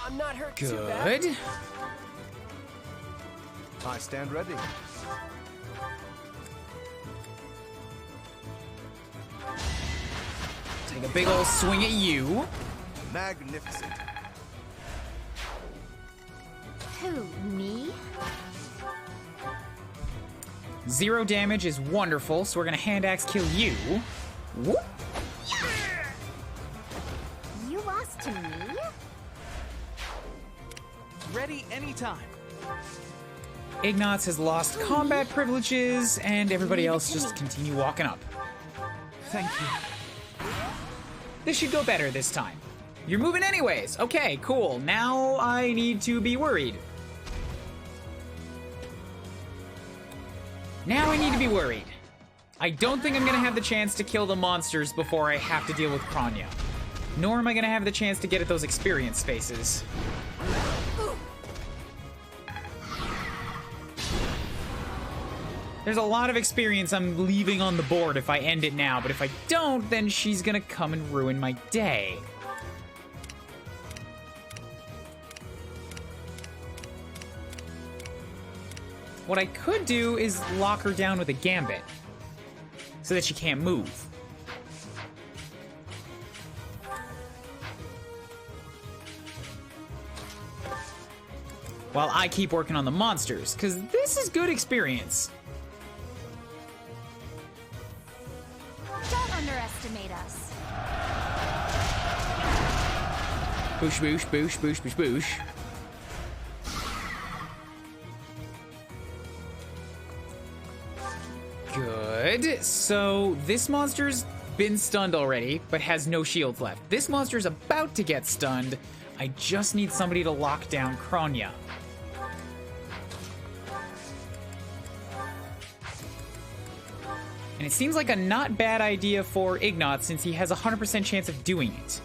I'm not hurt too bad.
Good.
I stand ready.
Take a big old swing at you.
Magnificent.
Who, me?
0 damage is wonderful, so we're gonna hand axe kill you. Whoop.
You lost to me?
Ready anytime.
Ignatz has lost combat privileges, and everybody else just continue walking up.
Thank you.
This should go better this time. You're moving anyways. Okay, cool. Now I need to be worried. Now I need to be worried. I don't think I'm gonna have the chance to kill the monsters before I have to deal with Kronia. Nor am I gonna have the chance to get at those experience spaces. There's a lot of experience I'm leaving on the board if I end it now, but if I don't, then she's gonna come and ruin my day. What I could do is lock her down with a gambit, so that she can't move. While I keep working on the monsters, because this is good experience.
Don't underestimate us.
Boosh, boosh, boosh, boosh, boosh, boosh. Good. So this monster's been stunned already, but has no shields left. This monster's about to get stunned. I just need somebody to lock down Kronia. And it seems like a not bad idea for Ignatz since he has a 100% chance of doing it.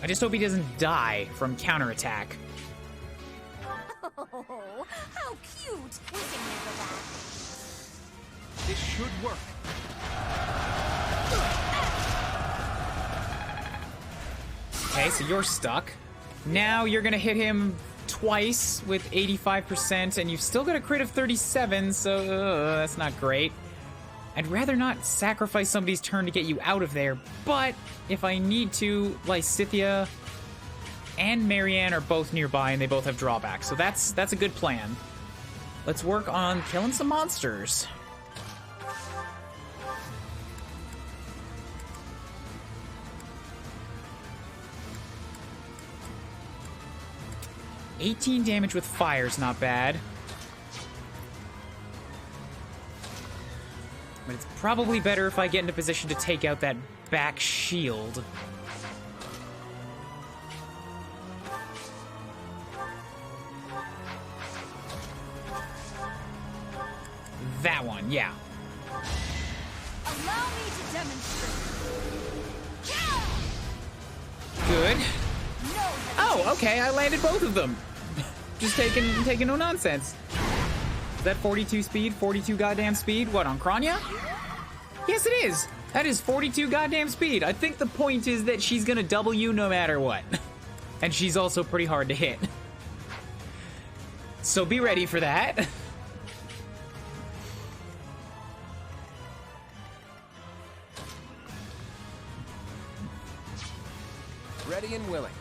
I just hope he doesn't die from counterattack
cute. We can handle that.
This should work.
Okay, so you're stuck. Now you're gonna hit him twice with 85%, and you've still got a crit of 37, so that's not great. I'd rather not sacrifice somebody's turn to get you out of there, but if I need to, Lysithea and Marianne are both nearby, and they both have drawbacks, so that's a good plan. Let's work on killing some monsters. $18 damage with fire's not bad. But it's probably better if I get into position to take out that back shield. That one, yeah.
Allow me to demonstrate.
Good.
No.
Oh, okay, I landed both of them. Just taking no nonsense. Is that 42 speed? 42 goddamn speed? What, on Kranya? Yes, it is. That is 42 goddamn speed. I think the point is that she's gonna double you no matter what. And she's also pretty hard to hit. So be ready for that.
Ready and willing.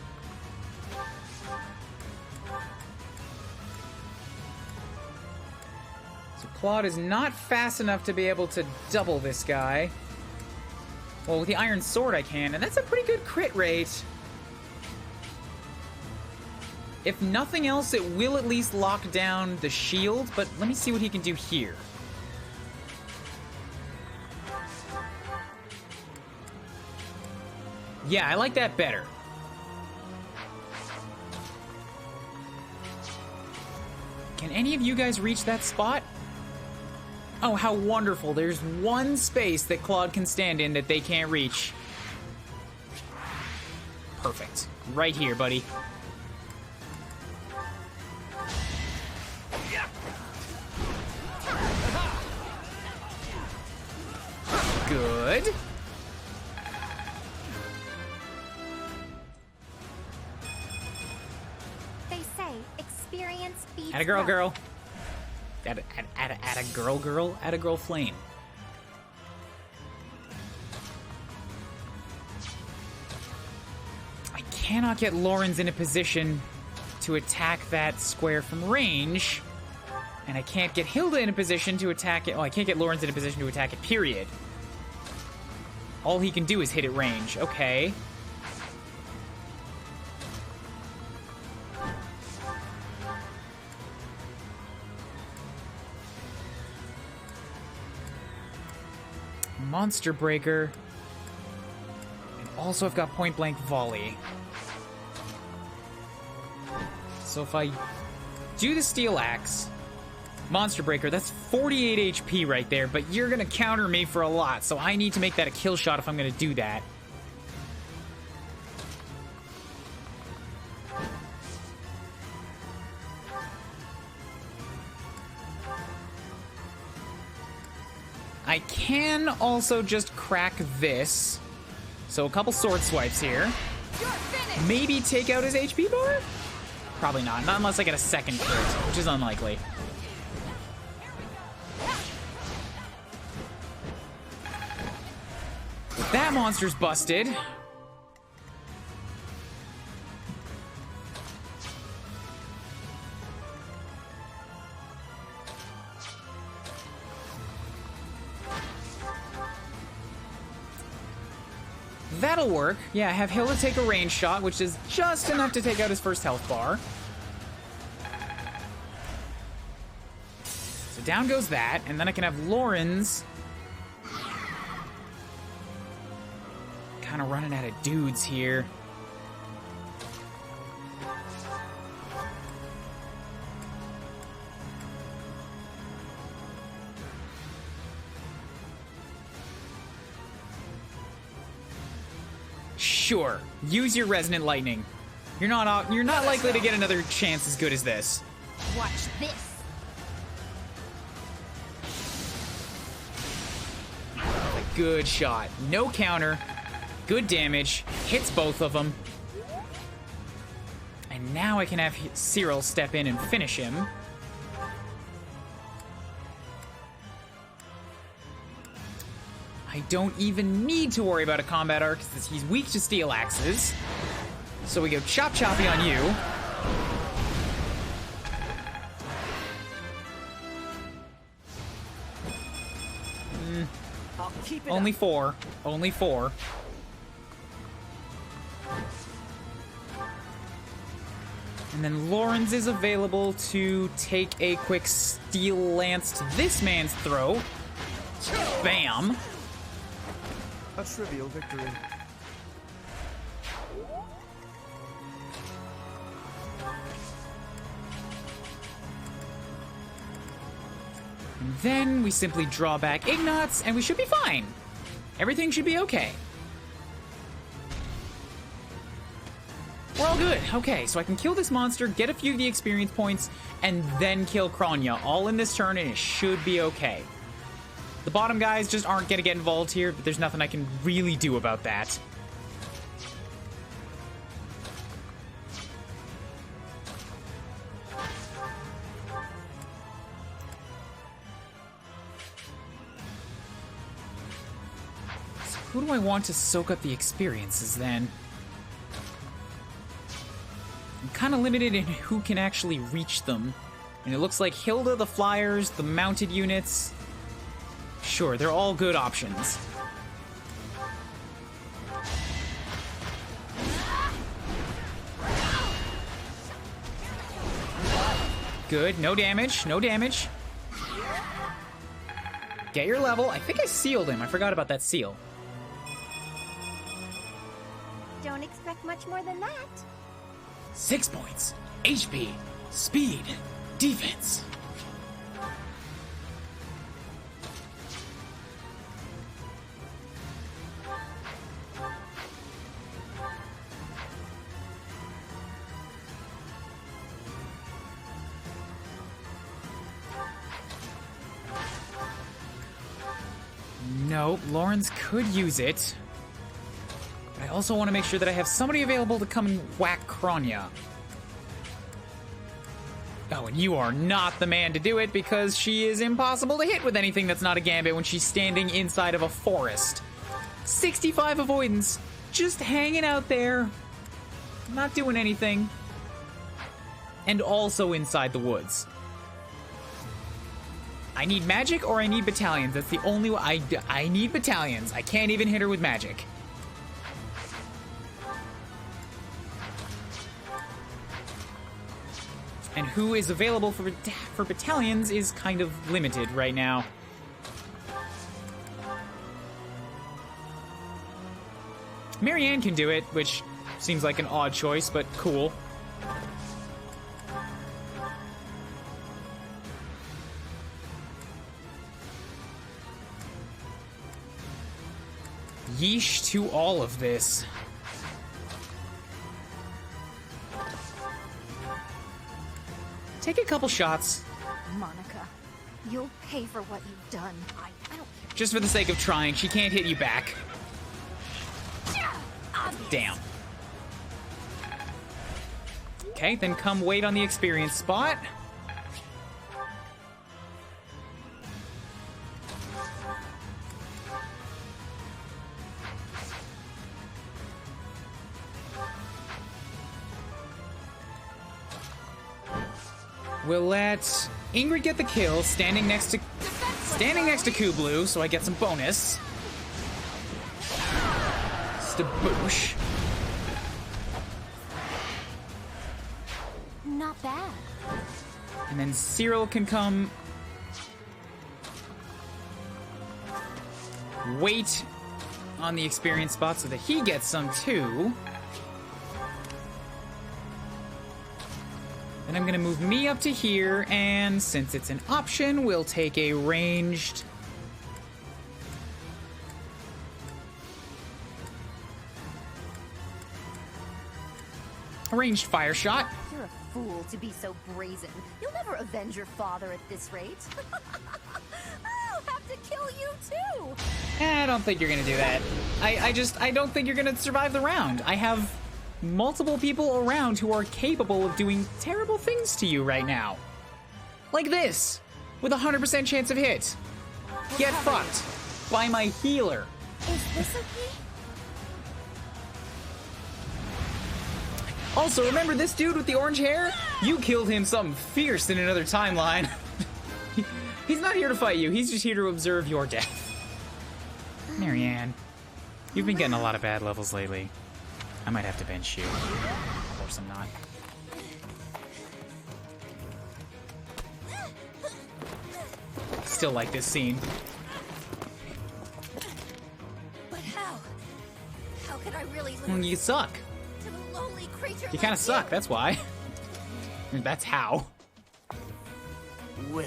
So Claude is not fast enough to be able to double this guy. Well, with the Iron Sword I can, and that's a pretty good crit rate. If nothing else, it will at least lock down the shield, but let me see what he can do here. Yeah, I like that better. Can any of you guys reach that spot? Oh, how wonderful. There's one space that Claude can stand in that they can't reach. Perfect. Right here, buddy. Good.
They say experience beats
Atta girl,
growth.
girl. Atta girl, girl. Atta girl, flame. I cannot get Lawrence in a position to attack that square from range. And I can't get Hilda in a position to attack it. Oh, I can't get Lawrence in a position to attack it, period. All he can do is hit at range. Okay. Monster Breaker. And also I've got Point Blank Volley. So if I do the Steel Axe, Monster Breaker, that's 48 HP right there, but you're gonna counter me for a lot, so I need to make that a kill shot if I'm gonna do that. I can also just crack this. So a couple sword swipes here. Maybe take out his HP bar? Probably not. Not unless I get a second crit, which is unlikely. That monster's busted. That'll work. Yeah, have Hilda take a range shot, which is just enough to take out his first health bar. So down goes that, and then I can have Lawrence kind of running out of dudes here. Sure, use your Resonant Lightning. You're not likely to get another chance as good as this.
Watch this.
good shot. No counter. Good damage. Hits both of them. And now I can have Cyril step in and finish him. I don't even need to worry about a combat arc because he's weak to steel axes. So we go Chop Choppy on you.
I'll keep it
Only
up.
4. Only 4. And then Lawrence is available to take a quick steel lance to this man's throat. Bam.
A trivial victory.
And then we simply draw back Ignatz, and we should be fine. Everything should be okay. We're all good. Okay, so I can kill this monster, get a few of the experience points, and then kill Kronya, all in this turn, and it should be okay. The bottom guys just aren't going to get involved here, but there's nothing I can really do about that. So who do I want to soak up the experiences, then? I'm kind of limited in who can actually reach them. And it looks like Hilda, the Flyers, the mounted units... Sure, they're all good options. Good, no damage, no damage. Get your level. I think I sealed him. I forgot about that seal.
Don't expect much more than that.
6 points. HP, speed, defense. Nope, Lawrence could use it. But I also want to make sure that I have somebody available to come and whack Kronya. Oh, and you are not the man to do it because she is impossible to hit with anything that's not a gambit when she's standing inside of a forest. 65 avoidance, just hanging out there, not doing anything. And also inside the woods. I need magic or I need battalions. That's the only way. I need battalions. I can't even hit her with magic. And who is available for battalions is kind of limited right now. Marianne can do it, which seems like an odd choice, but cool. Yeesh to all of this. Take a couple shots.
Monica, you'll pay for what you've done. I don't care.
Just for the sake of trying. She can't hit you back. Damn. Okay, then come wait on the experience spot. We'll let Ingrid get the kill, standing next to Kublu, so I get some bonus. Staboosh.
Not bad.
And then Cyril can come wait on the experience spot so that he gets some too. Then I'm gonna move me up to here, and since it's an option, we'll take a ranged fire shot.
You're a fool to be so brazen. You'll never avenge your father at this rate. I'll have to kill you too!
I don't think you're gonna do that. I don't think you're gonna survive the round. I have multiple people around who are capable of doing terrible things to you right now. Like this, with a 100% chance of hit. Get fucked by my healer.
Is this okay?
Also, remember this dude with the orange hair? You killed him something fierce in another timeline. He's not here to fight you, he's just here to observe your death. Marianne, you've been getting a lot of bad levels lately. I might have to bench you. Of course I'm not. Still like this scene.
But how? How could I really lose
You suck.
to the lowly creature
You kind of suck, that's why. That's how.
Well,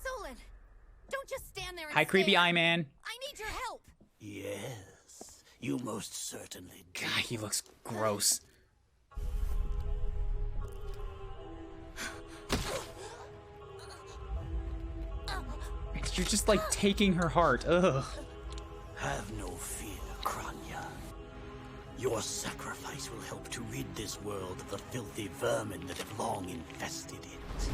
Solon, don't just stand there and
Hi, creepy
stare.
eye man.
I need your help.
yes, you most certainly do.
God, he looks gross. You're just like taking her heart. Ugh.
Have no fear, Kranya. Your sacrifice will help to rid this world of the filthy vermin that have long infested it.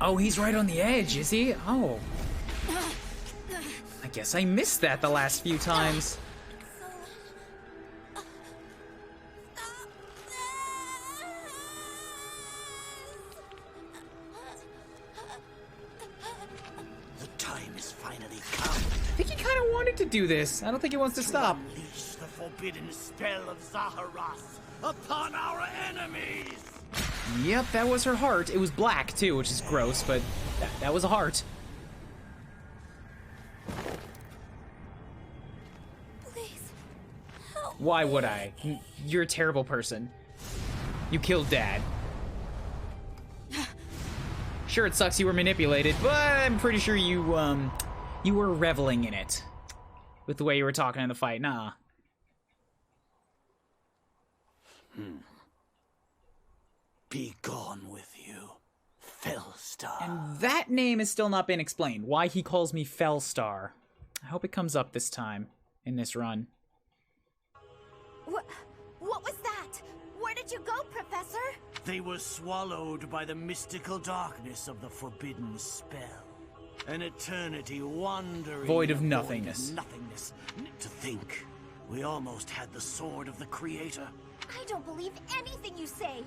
Oh, he's right on the edge, is he? Oh. I guess I missed that the last few times.
The time is finally come.
I think he kind of wanted to do this. I don't think he wants to stop.
Unleash the forbidden spell of Zaharas upon our enemies!
Yep, that was her heart. It was black, too, which is gross, but that was a heart.
Please, help.
Why would I? You're a terrible person. You killed Dad. Sure, it sucks you were manipulated, but I'm pretty sure you were reveling in it. With the way you were talking in the fight, nah.
Be gone with you, Fellstar.
And that name has still not been explained. Why he calls me Fellstar. I hope it comes up this time, in this run.
What was that? Where did you go, Professor?
They were swallowed by the mystical darkness of the forbidden spell. An eternity wandering
Void of
in a
nothingness.
nothingness. To think, we almost had the sword of the Creator.
I don't believe anything you say.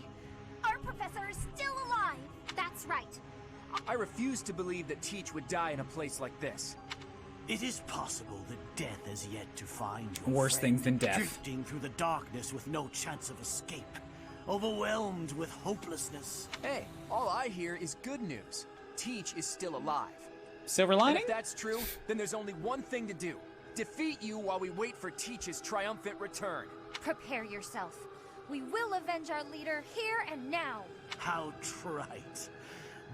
Our professor is still alive.
That's right.
I refuse to believe that Teach would die in a place like this.
It is possible that death has yet to find you.
Worse things than death.
Drifting through the darkness with no chance of escape. Overwhelmed with hopelessness.
Hey, all I hear is good news. Teach is still alive.
Silver
And
lining?
if that's true, then there's only one thing to do. Defeat you while we wait for Teach's triumphant return.
Prepare yourself. We will avenge our leader here and now.
How trite.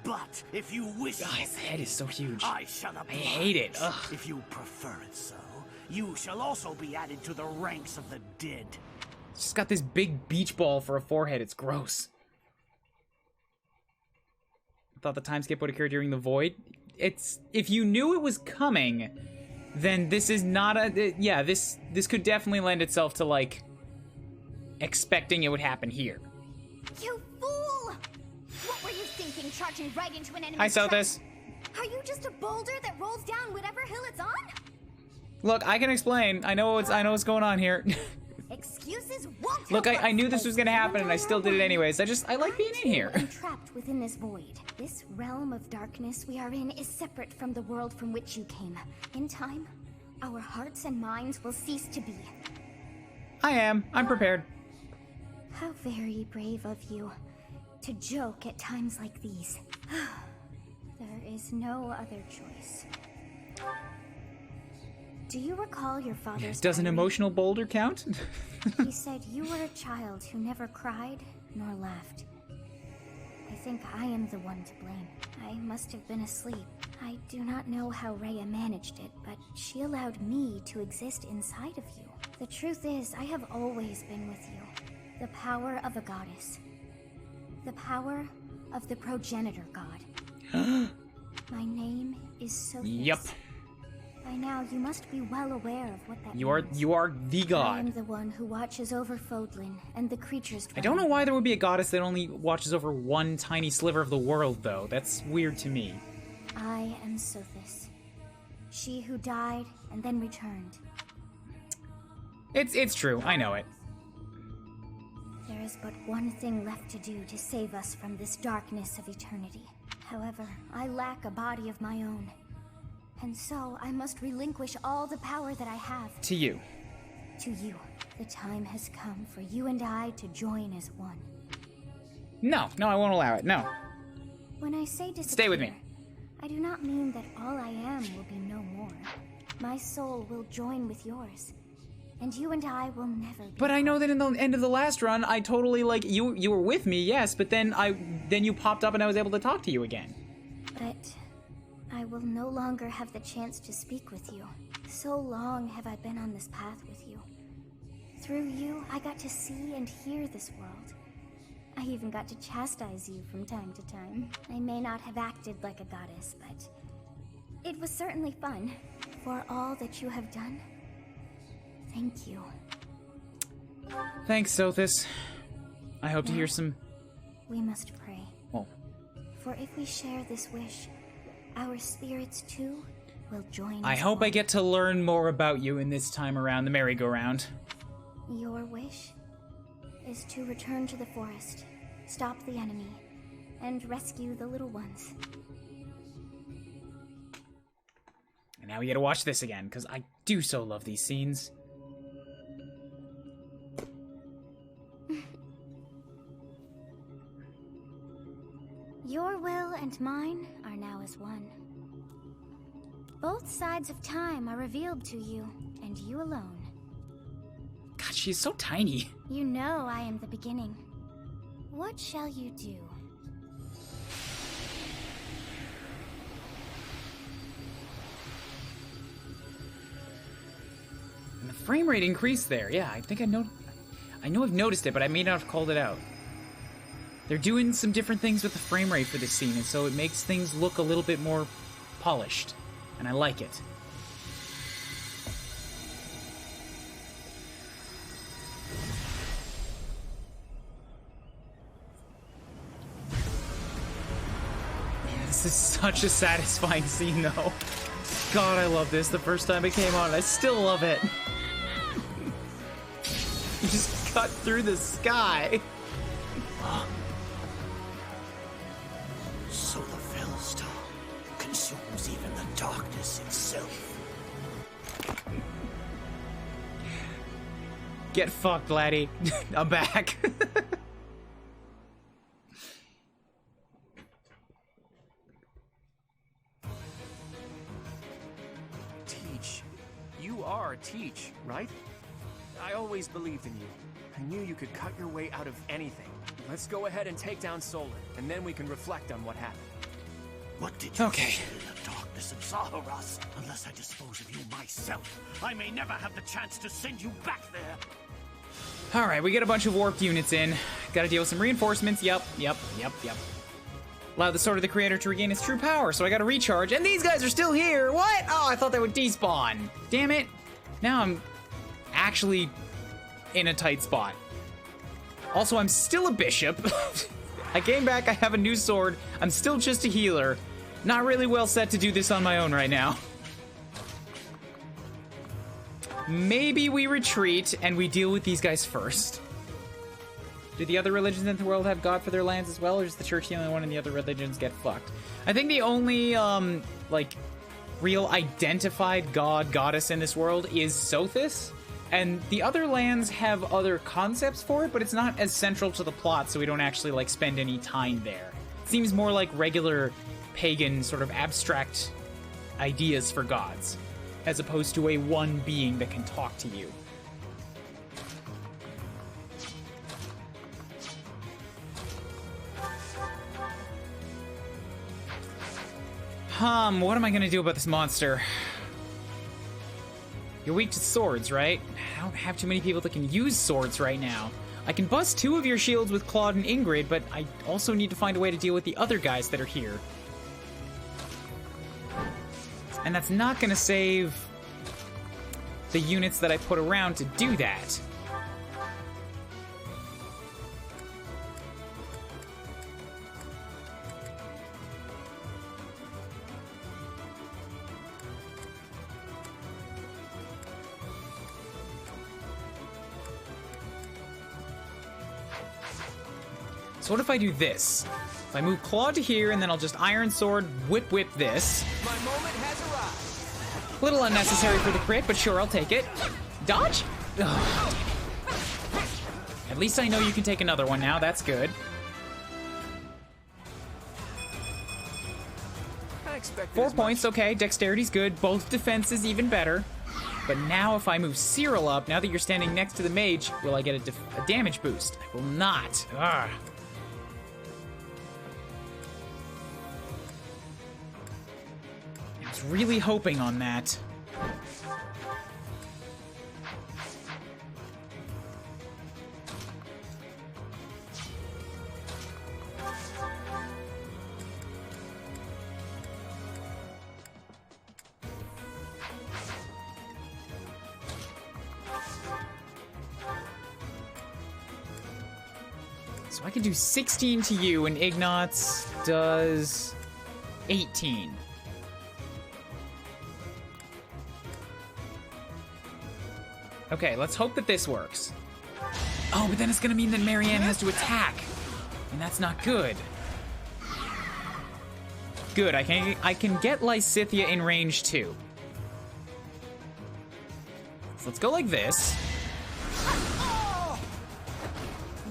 But if you wish
God, his head is so huge.
I shall oblige.
I hate it. Ugh.
If you prefer it so, you shall also be added to the ranks of the dead.
She's got this big beach ball for a forehead. It's gross. I thought the time skip would occur during the void. It's if you knew it was coming, then this is not a yeah. This could definitely lend itself to like expecting it would happen here.
You fool! What were you thinking, charging right into an enemy?
Hi, Sothis.
Are you just a boulder that rolls down whatever hill it's on?
Look, I can explain. I know what's going on here.
Excuses won't
Look,
help
I knew
us.
this was gonna happen, and I still did it anyways. I like being in here.
I'm trapped within this void. This realm of darkness we are in is separate from the world from which you came. In time, our hearts and minds will cease to be.
I am. I'm prepared.
How very brave of you to joke at times like these. There is no other choice. Do you recall your father's
Does an
diary?
emotional boulder count?
He said you were a child who never cried nor laughed. I think I am the one to blame. I must have been asleep. I do not know how Rhea managed it, but she allowed me to exist inside of you. The truth is, I have always been with you. The power of a goddess. The power of the progenitor god. My name is Sophis.
Yep.
By now, you must be well aware of what that
You
means.
are the
I
god.
am the one who watches over Fodlan and the creatures.
I don't know why there would be a goddess that only watches over one tiny sliver of the world, though. That's weird to me.
I am Sophis. She who died and then returned.
It's true. I know it.
There is but one thing left to do to save us from this darkness of eternity. However, I lack a body of my own. And so, I must relinquish all the power that I have.
To you.
To you. The time has come for you and I to join as one.
No, I won't allow it. No.
When I say disappear,
Stay with me.
I do not mean that all I am will be no more. My soul will join with yours. And you and I will never be.
But I know that in the end of the last run, I totally, like, you were with me, yes, but then you popped up and I was able to talk to you again.
But I will no longer have the chance to speak with you. So long have I been on this path with you. Through you, I got to see and hear this world. I even got to chastise you from time to time. I may not have acted like a goddess, but it was certainly fun. For all that you have done, thank you.
Thanks, Sothis. I hope to hear some...
We must pray.
Oh.
For if we share this wish, our spirits too will join.
I hope I get to learn more about you in this time around the merry-go-round.
Your wish is to return to the forest, stop the enemy, and rescue the little ones.
And now we get to watch this again, because I do so love these scenes.
Your will and mine are now as one. Both sides of time are revealed to you, and you alone.
God, she's so tiny.
You know I am the beginning. What shall you do?
And the frame rate increased there. Yeah, I think I know I've noticed it, but I may not have called it out. They're doing some different things with the frame rate for this scene, and so it makes things look a little bit more polished. And I like it. Man, this is such a satisfying scene, though. God, I love this. The first time it came on, I still love it. You just cut through the sky.
So the Fellstar consumes even the darkness itself.
Get fucked, laddie. I'm back.
Teach. You are Teach, right? I always believed in you. I knew you could cut your way out of anything. Let's go ahead and take down Solon, and then we can reflect on what happened.
What did you
Okay.
say in the darkness of Zaharas? Unless I dispose of you myself, I may never have the chance to send you back there.
Alright, we get a bunch of warped units in. Gotta deal with some reinforcements. Yep. Allow the Sword of the Creator to regain its true power, so I gotta recharge. And these guys are still here! What? Oh, I thought they would despawn. Damn it. Now I'm actually in a tight spot. Also, I'm still a bishop. I came back, I have a new sword. I'm still just a healer. Not really well set to do this on my own right now. Maybe we retreat and we deal with these guys first. Do the other religions in the world have God for their lands as well, or is the church the only one and the other religions get fucked? I think the only, like, real identified goddess in this world is Sothis. And the other lands have other concepts for it, but it's not as central to the plot, so we don't actually, like, spend any time there. It seems more like regular pagan, sort of abstract ideas for gods. as opposed to a one being that can talk to you. What am I gonna do about this monster? You're weak to swords, right? I don't have too many people that can use swords right now. I can bust 2 of your shields with Claude and Ingrid, but I also need to find a way to deal with the other guys that are here. And that's not gonna save the units that I put around to do that. So what if I do this? If I move Claude to here, and then I'll just Iron Sword, whip this.
My moment has arrived.
A little unnecessary for the crit, but sure, I'll take it. Dodge? Ugh. At least I know you can take another one now, that's good.
I expected
4
as
points,
much.
okay, dexterity's good, both defenses even better. But now if I move Cyril up, now that you're standing next to the mage, will I get a damage boost? I will not. Ugh. I was really hoping on that. So I can do 16 to you, and Ignatz does 18. Okay, let's hope that this works. Oh, but then it's gonna mean that Marianne has to attack, and that's not good. Good, I can get Lysithia in range too. So let's go like this.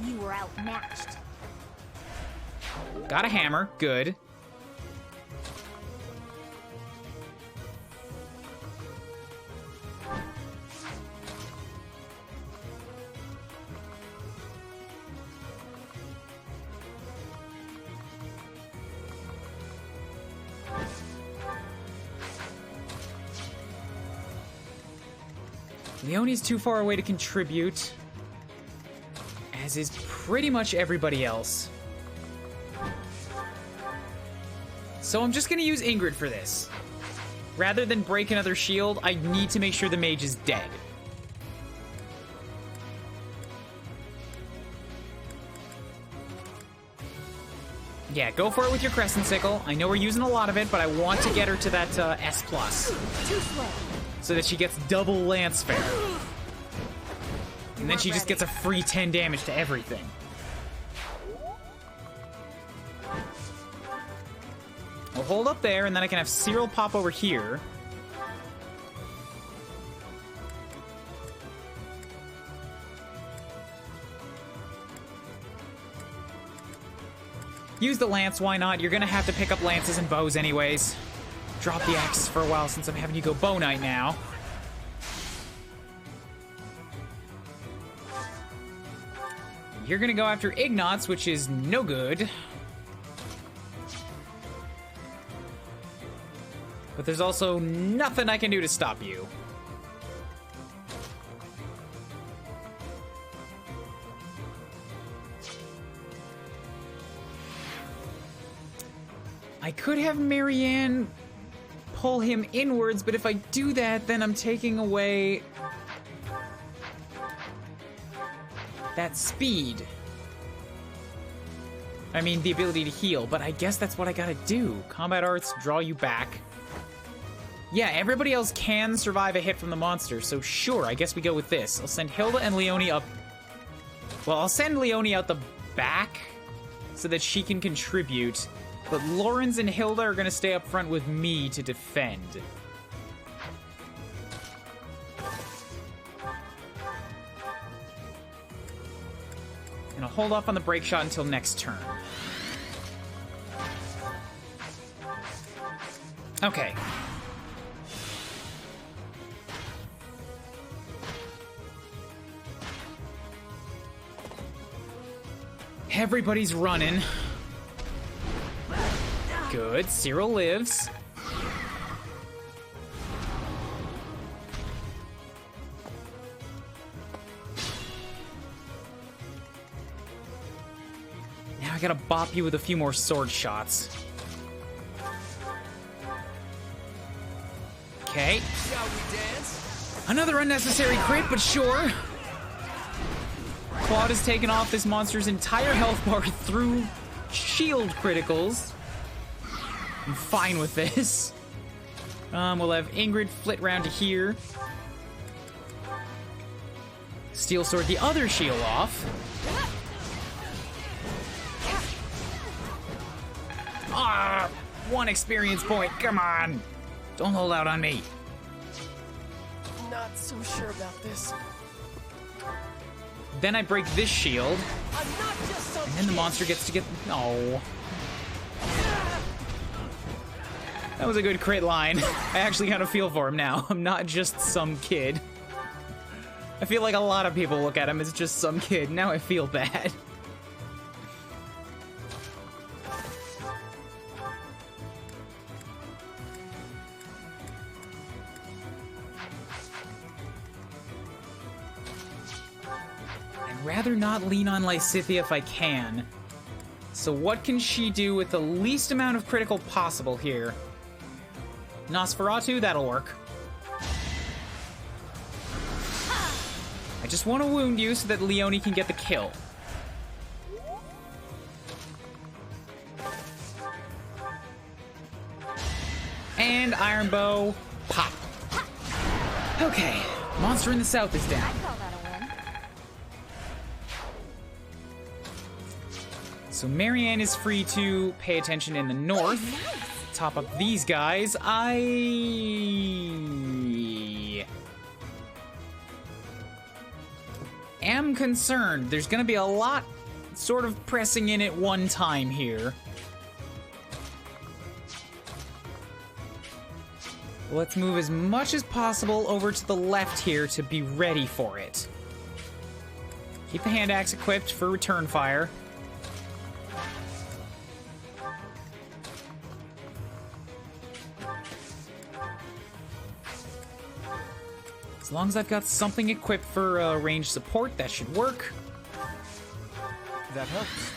You were outmatched.
Got a hammer, good. Leonie's too far away to contribute, as is pretty much everybody else. So I'm just gonna use Ingrid for this. Rather than break another shield, I need to make sure the mage is dead. Yeah, go for it with your Crescent Sickle. I know we're using a lot of it, but I want to get her to that S+.
Too slow.
So that she gets double Lance Fair. And then she just gets a free 10 damage to everything. I'll hold up there, and then I can have Cyril pop over here. Use the lance, why not? You're gonna have to pick up lances and bows anyways. Drop the axes for a while since I'm having you go bow knight now. You're gonna go after Ignatz, which is no good. But there's also nothing I can do to stop you. I could have Marianne pull him inwards, but if I do that, then I'm taking away that speed. I mean, the ability to heal, but I guess that's what I gotta do. Combat arts, draw you back. Yeah, everybody else can survive a hit from the monster, so sure, I guess we go with this. I'll send Hilda and Leonie up. Well, I'll send Leonie out the back so that she can contribute. But Lawrence and Hilda are gonna stay up front with me to defend. And I'll hold off on the break shot until next turn. Okay. Everybody's running. Good. Cyril lives. Now I gotta bop you with a few more sword shots. Okay.
Shall we dance?
Another unnecessary crit, but sure. Claude has taken off this monster's entire health bar through shield criticals. I'm fine with this. We'll have Ingrid flit round to here. Steel Sword the other shield off. Ah, 1 experience point, come on. Don't hold out on me.
Not so sure about this.
Then I break this shield.
I'm not just some
And then the monster gets to get... Oh. That was a good crit line. I actually kind of feel for him now. I'm not just some kid. I feel like a lot of people look at him as just some kid. Now I feel bad. I'd rather not lean on Lysithea if I can. So what can she do with the least amount of critical possible here? Nosferatu, that'll work. I just want to wound you so that Leone can get the kill. And Iron Bow, pop. Okay, monster in the south is down.
I'd call that a win.
So Marianne is free to pay attention in the north. Top up these guys. I am concerned. There's gonna be a lot sort of pressing in at one time here. Let's move as much as possible over to the left here to be ready for it. Keep the hand axe equipped for return fire. As long as I've got something equipped for range support, that should work.
That helps.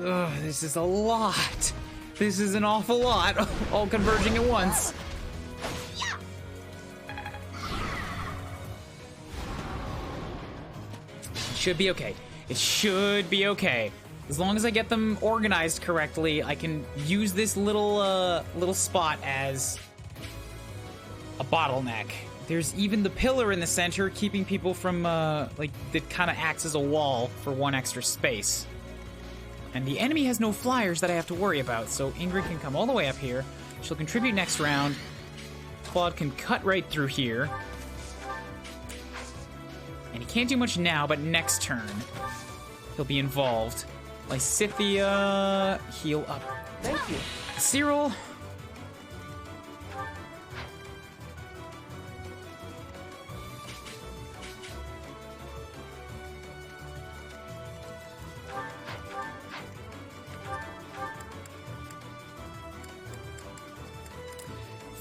Ugh, this is a lot. This is an awful lot, all converging at once. It should be okay. It should be okay. As long as I get them organized correctly, I can use this little spot as a bottleneck. There's even the pillar in the center, keeping people from, like, that kind of acts as a wall for 1 extra space. And the enemy has no flyers that I have to worry about, so Ingrid can come all the way up here. She'll contribute next round. Claude can cut right through here. And he can't do much now, but next turn, he'll be involved. Lysithea, heal up.
Thank you.
Cyril.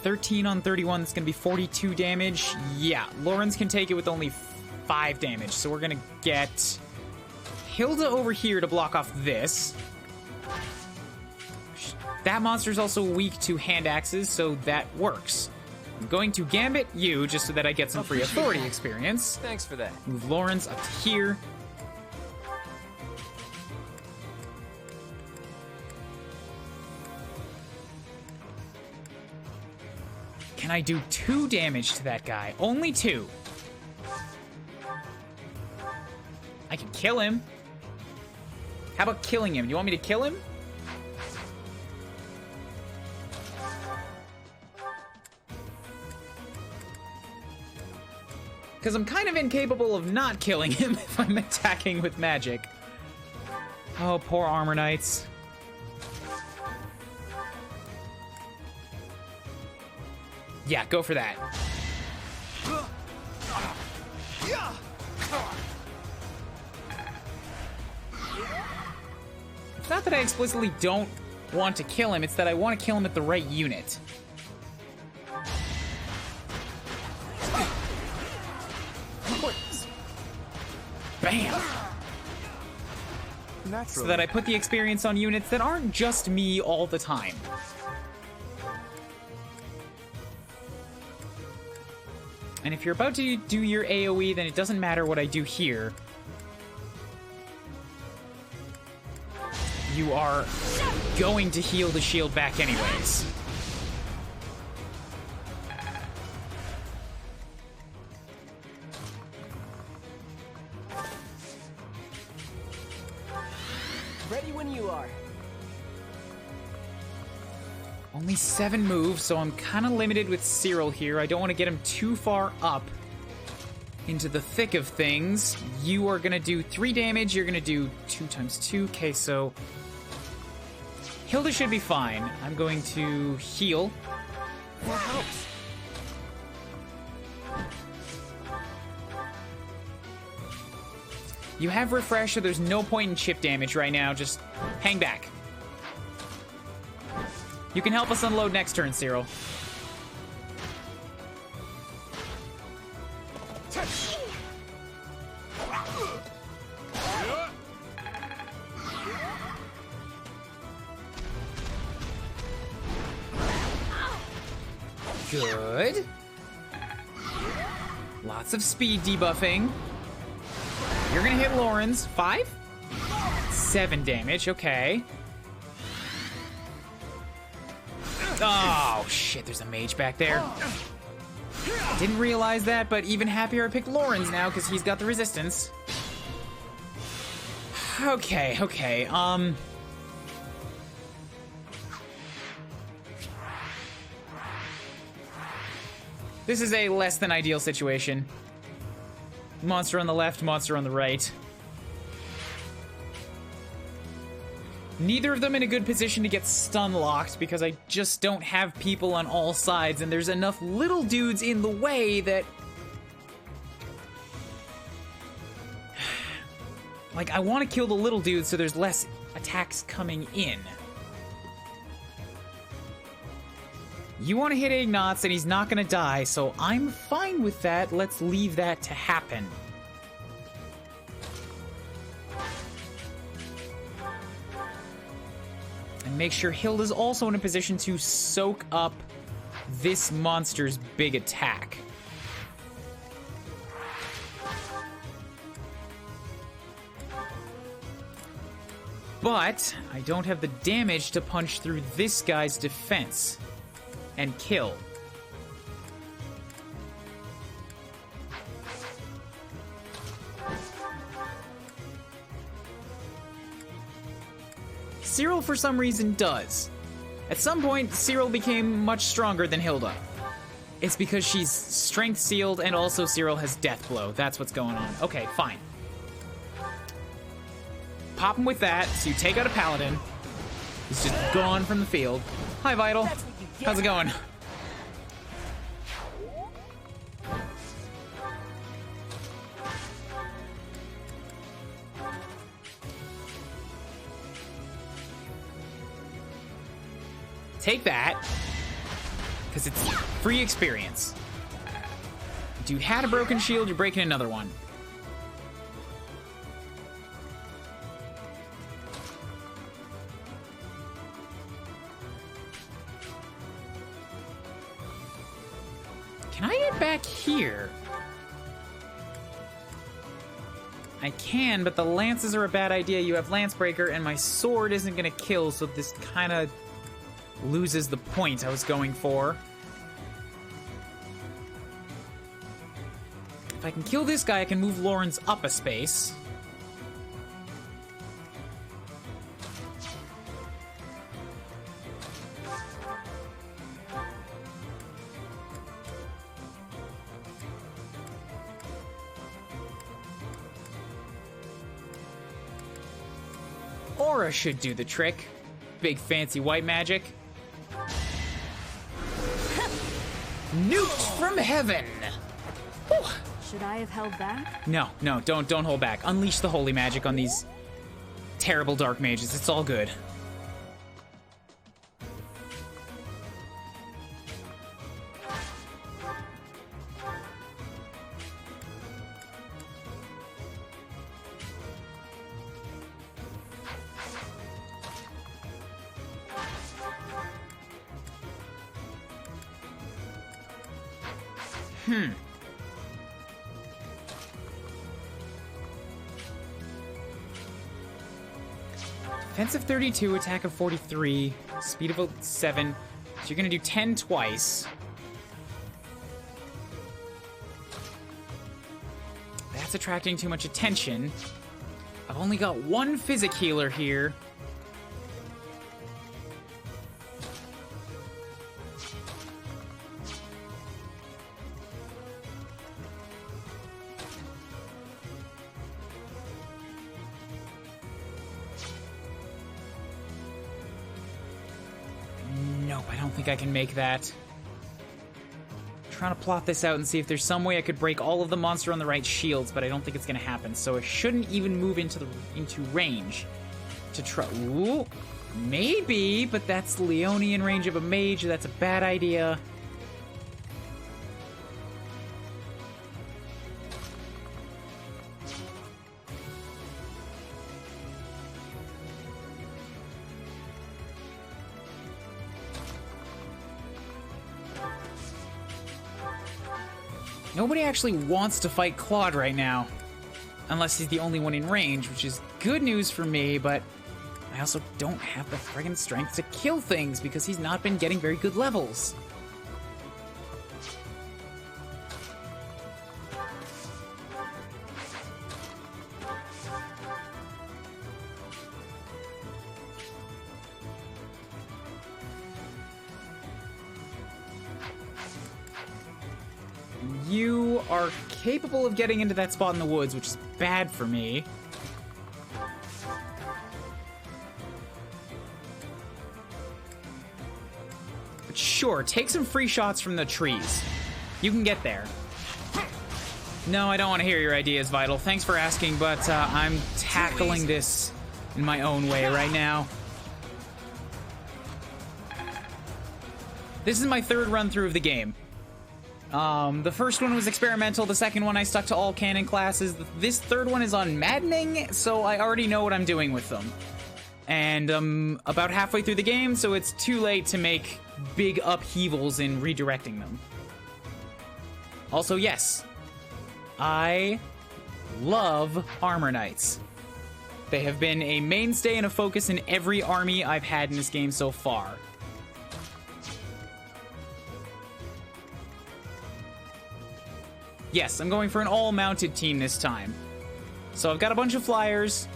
$13 on 31, that's gonna be 42 damage. Yeah, Lawrence can take it with only 5 damage, so we're gonna get Hilda over here to block off this. That monster's also weak to hand axes, so that works. I'm going to Gambit you just so that I get some free authority experience.
Thanks for that.
Move Lawrence up to here. Can I do 2 damage to that guy? Only 2. I can kill him. How about killing him? Do you want me to kill him? Because I'm kind of incapable of not killing him if I'm attacking with magic. Oh, poor Armor Knights. Yeah, go for that. It's not that I explicitly don't want to kill him, it's that I want to kill him at the right unit. Bam!
Naturally.
So that I put the experience on units that aren't just me all the time. And if you're about to do your AoE, then it doesn't matter what I do here. You are going to heal the shield back anyways.
Ready when you are.
Only 7 moves, so I'm kind of limited with Cyril here. I don't want to get him too far up into the thick of things. You are going to do 3 damage. You're going to do 2 times 2. Okay, so Hilda should be fine. I'm going to heal.
That helps.
You have refresh, so there's no point in chip damage right now. Just hang back. You can help us unload next turn, Cyril. Good. Lots of speed debuffing. You're gonna hit Lauren's. 5? 7 damage, okay. Oh, shit, there's a mage back there. Didn't realize that, but even happier I picked Lauren's now, because he's got the resistance. Okay. This is a less than ideal situation. Monster on the left, monster on the right. Neither of them in a good position to get stun locked because I just don't have people on all sides, and there's enough little dudes in the way that... Like, I want to kill the little dudes so there's less attacks coming in. You want to hit Ignace and he's not going to die, so I'm fine with that. Let's leave that to happen. And make sure Hilda's also in a position to soak up this monster's big attack. But I don't have the damage to punch through this guy's defense and kill. Cyril, for some reason, does. At some point, Cyril became much stronger than Hilda. It's because she's strength sealed and also Cyril has death blow. That's what's going on. Okay, fine. Pop him with that, so you take out a paladin. He's just gone from the field. Hi, Vital. How's it going? Take that, because it's free experience. You had a broken shield, you're breaking another one. Can I get back here? I can, but the lances are a bad idea. You have Lancebreaker, and my sword isn't gonna kill, so this kind of loses the point I was going for. If I can kill this guy, I can move Lawrence up a space. Aura should do the trick. Big fancy white magic. Nuked from heaven! Whew.
Should I have held back?
No, don't hold back. Unleash the holy magic on these terrible dark mages. It's all good. Defense of 32, attack of 43, speed of 7. So you're gonna do 10 twice. That's attracting too much attention. I've only got one physic healer here. Nope, I don't think I can make that. I'm trying to plot this out and see if there's some way I could break all of the monster on the right shields, but I don't think it's gonna happen. So I shouldn't even move into range to try. Ooh, maybe, but that's Leone in range of a mage. That's a bad idea. Nobody actually wants to fight Claude right now, unless he's the only one in range, which is good news for me, but I also don't have the friggin' strength to kill things because he's not been getting very good levels. You are capable of getting into that spot in the woods, which is bad for me. But sure, take some free shots from the trees. You can get there. No, I don't want to hear your ideas, Vital. Thanks for asking, but I'm tackling this in my own way right now. This is my third run through of the game. The first one was experimental, the second one I stuck to all canon classes. This third one is on Maddening, so I already know what I'm doing with them. And I'm about halfway through the game, so it's too late to make big upheavals in redirecting them. Also, yes, I love Armor Knights. They have been a mainstay and a focus in every army I've had in this game so far. Yes, I'm going for an all-mounted team this time. So I've got a bunch of flyers,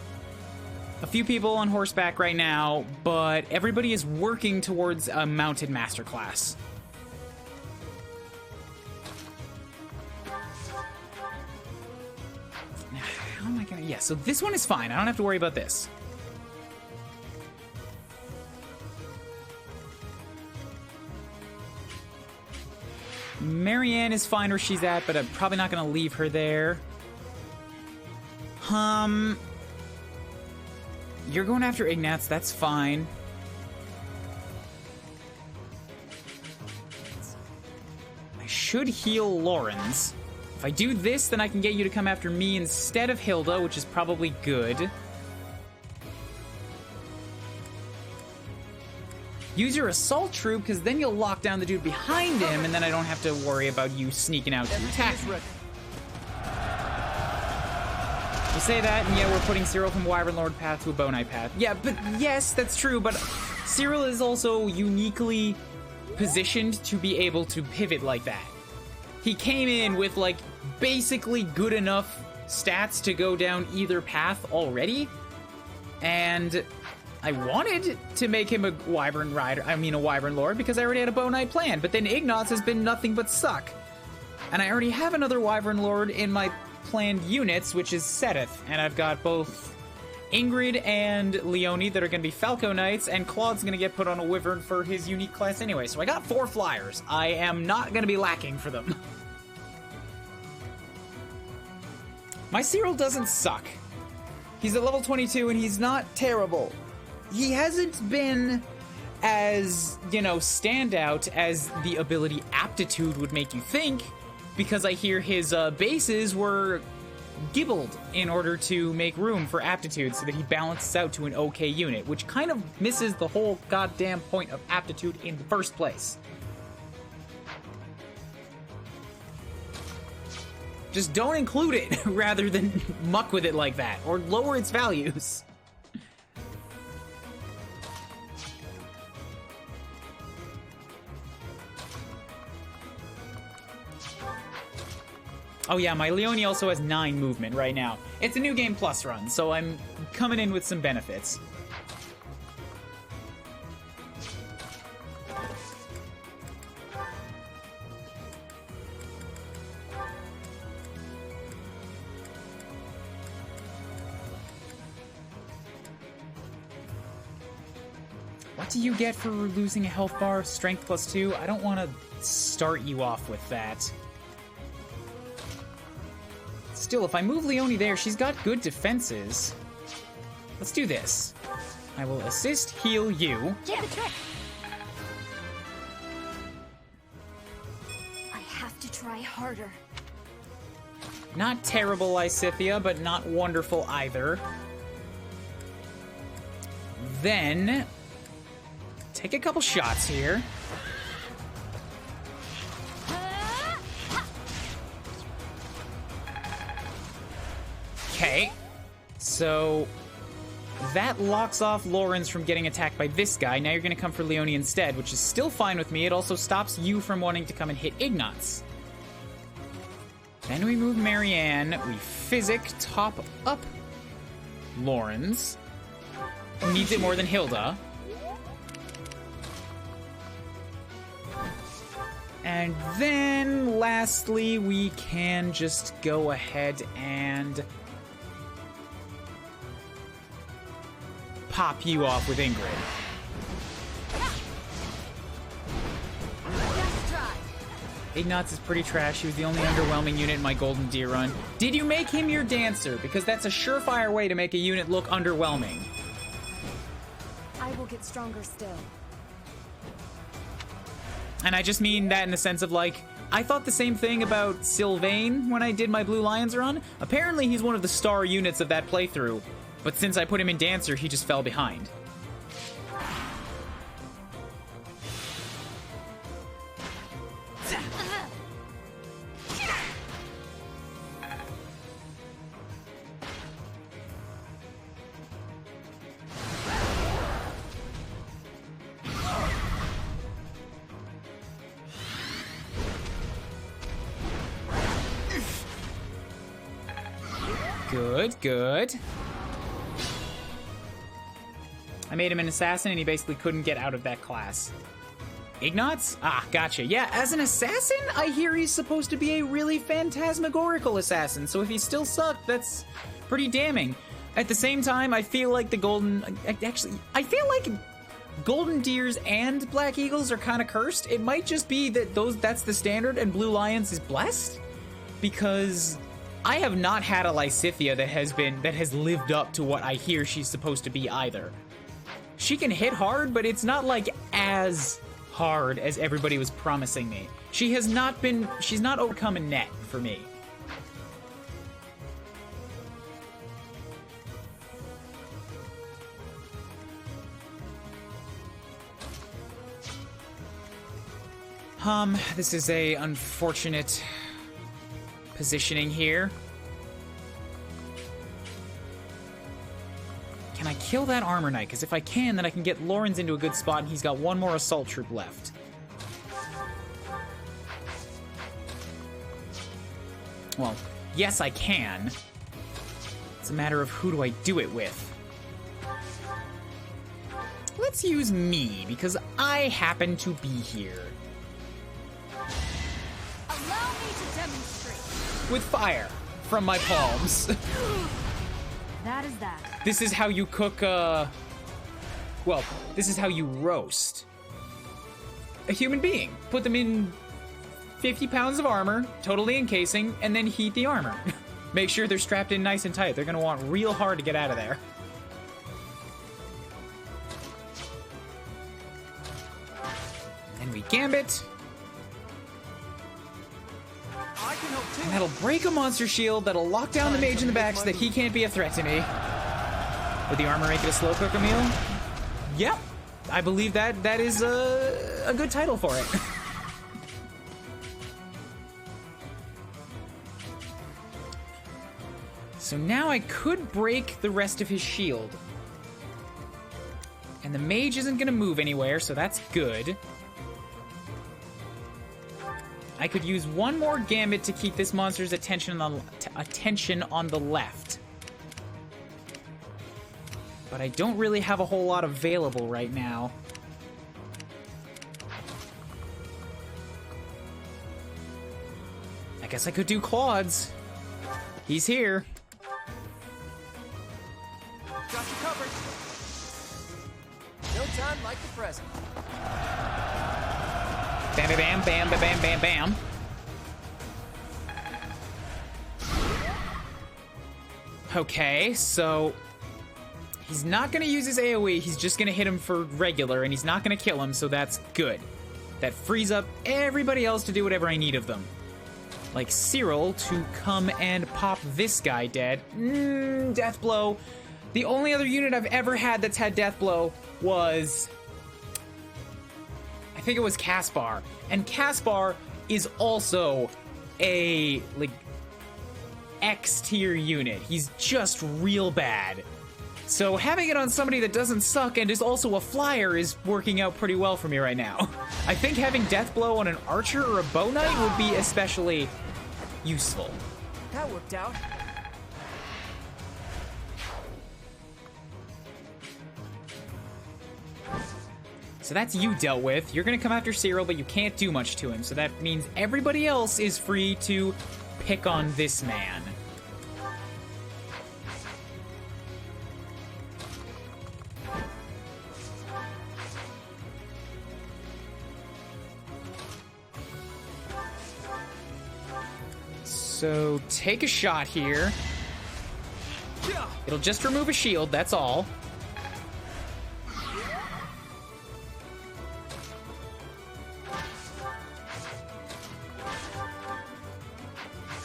a few people on horseback right now, but everybody is working towards a mounted masterclass. How am I gonna... Yeah, so this one is fine. I don't have to worry about this. Marianne is fine where she's at, but I'm probably not going to leave her there. You're going after Ignatz, that's fine. I should heal Lorenz. If I do this, then I can get you to come after me instead of Hilda, which is probably good. Use your assault troop, because then you'll lock down the dude behind him, and then I don't have to worry about you sneaking out to attack me. You say that, and yeah, we're putting Cyril from Wyvern Lord path to a Bow Knight path. Yeah, but yes, that's true, but Cyril is also uniquely positioned to be able to pivot like that. He came in with, like, basically good enough stats to go down either path already, and I wanted to make him a Wyvern Rider, a Wyvern Lord, because I already had a Bow Knight plan, but then Ignatz has been nothing but suck. And I already have another Wyvern Lord in my planned units, which is Seteth, and I've got both Ingrid and Leonie that are going to be Falco Knights, and Claude's going to get put on a Wyvern for his unique class anyway. So I got 4 flyers. I am not going to be lacking for them. My Cyril doesn't suck. He's at level 22 and he's not terrible. He hasn't been as, you know, standout as the ability Aptitude would make you think, because I hear his bases were gibbled in order to make room for Aptitude so that he balances out to an okay unit, which kind of misses the whole goddamn point of Aptitude in the first place. Just don't include it rather than muck with it like that, or lower its values. Oh yeah, my Leonie also has 9 movement right now. It's a New Game Plus run, so I'm coming in with some benefits. What do you get for losing a health bar? Strength +2? I don't want to start you off with that. Still, if I move Leonie there, she's got good defenses. Let's do this. I will assist heal you.
Get the trick! I have to try harder.
Not terrible, Lysithia, but not wonderful either. Then, take a couple shots here. Okay, so that locks off Lawrence from getting attacked by this guy. Now you're going to come for Leonie instead, which is still fine with me. It also stops you from wanting to come and hit Ignatz. Then we move Marianne. We physic top up Lawrence, who needs it more than Hilda. And then, lastly, we can just go ahead and pop you off with Ingrid. Ignatz is pretty trash. He was the only underwhelming unit in my Golden Deer run. Did you make him your dancer? Because that's a surefire way to make a unit look underwhelming.
I will get stronger still.
And I just mean that in the sense of, like, I thought the same thing about Sylvain when I did my Blue Lions run. Apparently he's one of the star units of that playthrough, but since I put him in Dancer, he just fell behind. Good, good. I made him an assassin and he basically couldn't get out of that class. Ignatz? Ah, gotcha. Yeah, as an assassin, I hear he's supposed to be a really phantasmagorical assassin, so if he still sucked, that's pretty damning. At the same time, I feel like the Golden... Actually, I feel like Golden Deers and Black Eagles are kind of cursed. It might just be that that's the standard and Blue Lions is blessed, because I have not had a Lysithia that has lived up to what I hear she's supposed to be either. She can hit hard, but it's not like as hard as everybody was promising me. She's not overcome a net for me. This is a unfortunate positioning here. Can I kill that Armor Knight? Because if I can, then I can get Lawrence into a good spot, and he's got one more Assault Troop left. Well, yes, I can. It's a matter of who do I do it with. Let's use me, because I happen to be here.
Allow me to demonstrate.
With fire from my palms.
That is that.
This is how you cook, well, this is how you roast a human being. Put them in 50 pounds of armor, totally encasing, and then heat the armor. Make sure they're strapped in nice and tight. They're gonna want real hard to get out of there. And we gambit.
I can help too.
And that'll break a monster shield, that'll lock down the mage in the back so that he can't be a threat to me. Would the armor make it a slow cooker meal? Yep. I believe that is a good title for it. So now I could break the rest of his shield. And the mage isn't gonna move anywhere, so that's good. I could use one more gambit to keep this monster's attention on the left. But I don't really have a whole lot available right now. I guess I could do Claude's. He's here.
Got you covered. No time like the present.
Bam, bam, bam, bam, bam, bam, bam. Okay, so he's not gonna use his AoE, he's just gonna hit him for regular, and he's not gonna kill him, so that's good. That frees up everybody else to do whatever I need of them. Like Cyril to come and pop this guy dead. Death Blow. The only other unit I've ever had that's had Death Blow was... I think it was Caspar. And Caspar is also a, like, X-tier unit. He's just real bad. So having it on somebody that doesn't suck and is also a flyer is working out pretty well for me right now. I think having Death Blow on an archer or a bow knight would be especially useful.
That worked out.
So that's you dealt with. You're gonna come after Cyril, but you can't do much to him. So that means everybody else is free to pick on this man. So take a shot here. It'll just remove a shield, that's all.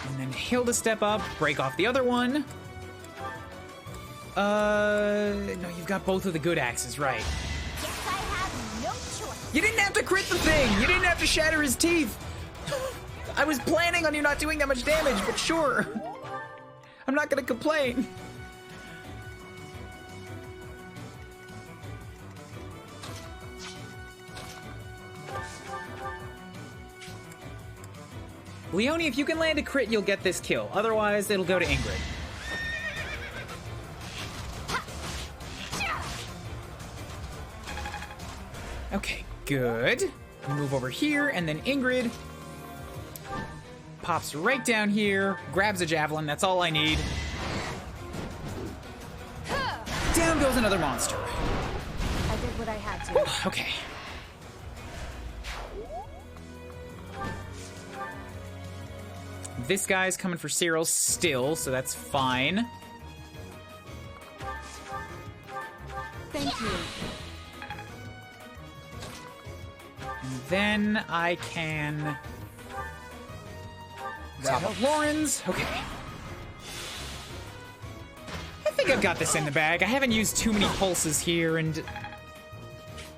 And then Hilda step up, break off the other one. No, you've got both of the good axes, right.
Guess I have no choice.
You didn't have to crit the thing! You didn't have to shatter his teeth! I was planning on you not doing that much damage, but sure. I'm not gonna complain. Leonie, if you can land a crit, you'll get this kill. Otherwise, it'll go to Ingrid. Okay, good. Move over here, and then Ingrid pops right down here, grabs a javelin, that's all I need. Down goes another monster.
I did what I had to.
Okay. This guy's coming for Cyril still, so that's fine.
Thank you.
And then I can... Top of Lauren's. Okay. I think I've got this in the bag. I haven't used too many pulses here, and...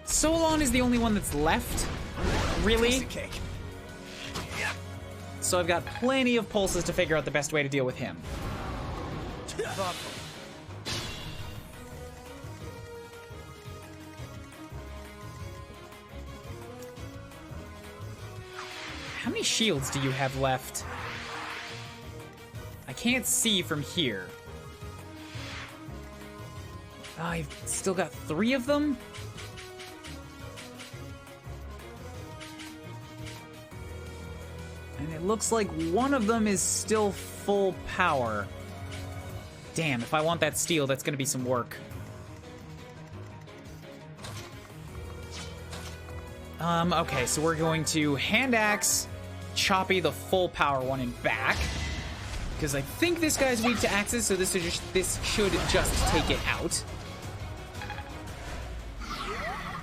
Solon is the only one that's left. Really? So I've got plenty of pulses to figure out the best way to deal with him. How many shields do you have left? I can't see from here. Oh, I've still got 3 of them? And it looks like one of them is still full power. Damn, if I want that steel, that's gonna be some work. Okay, so we're going to hand axe Choppy the full power one and back. Because I think this guy's weak to axes, so this should just take it out.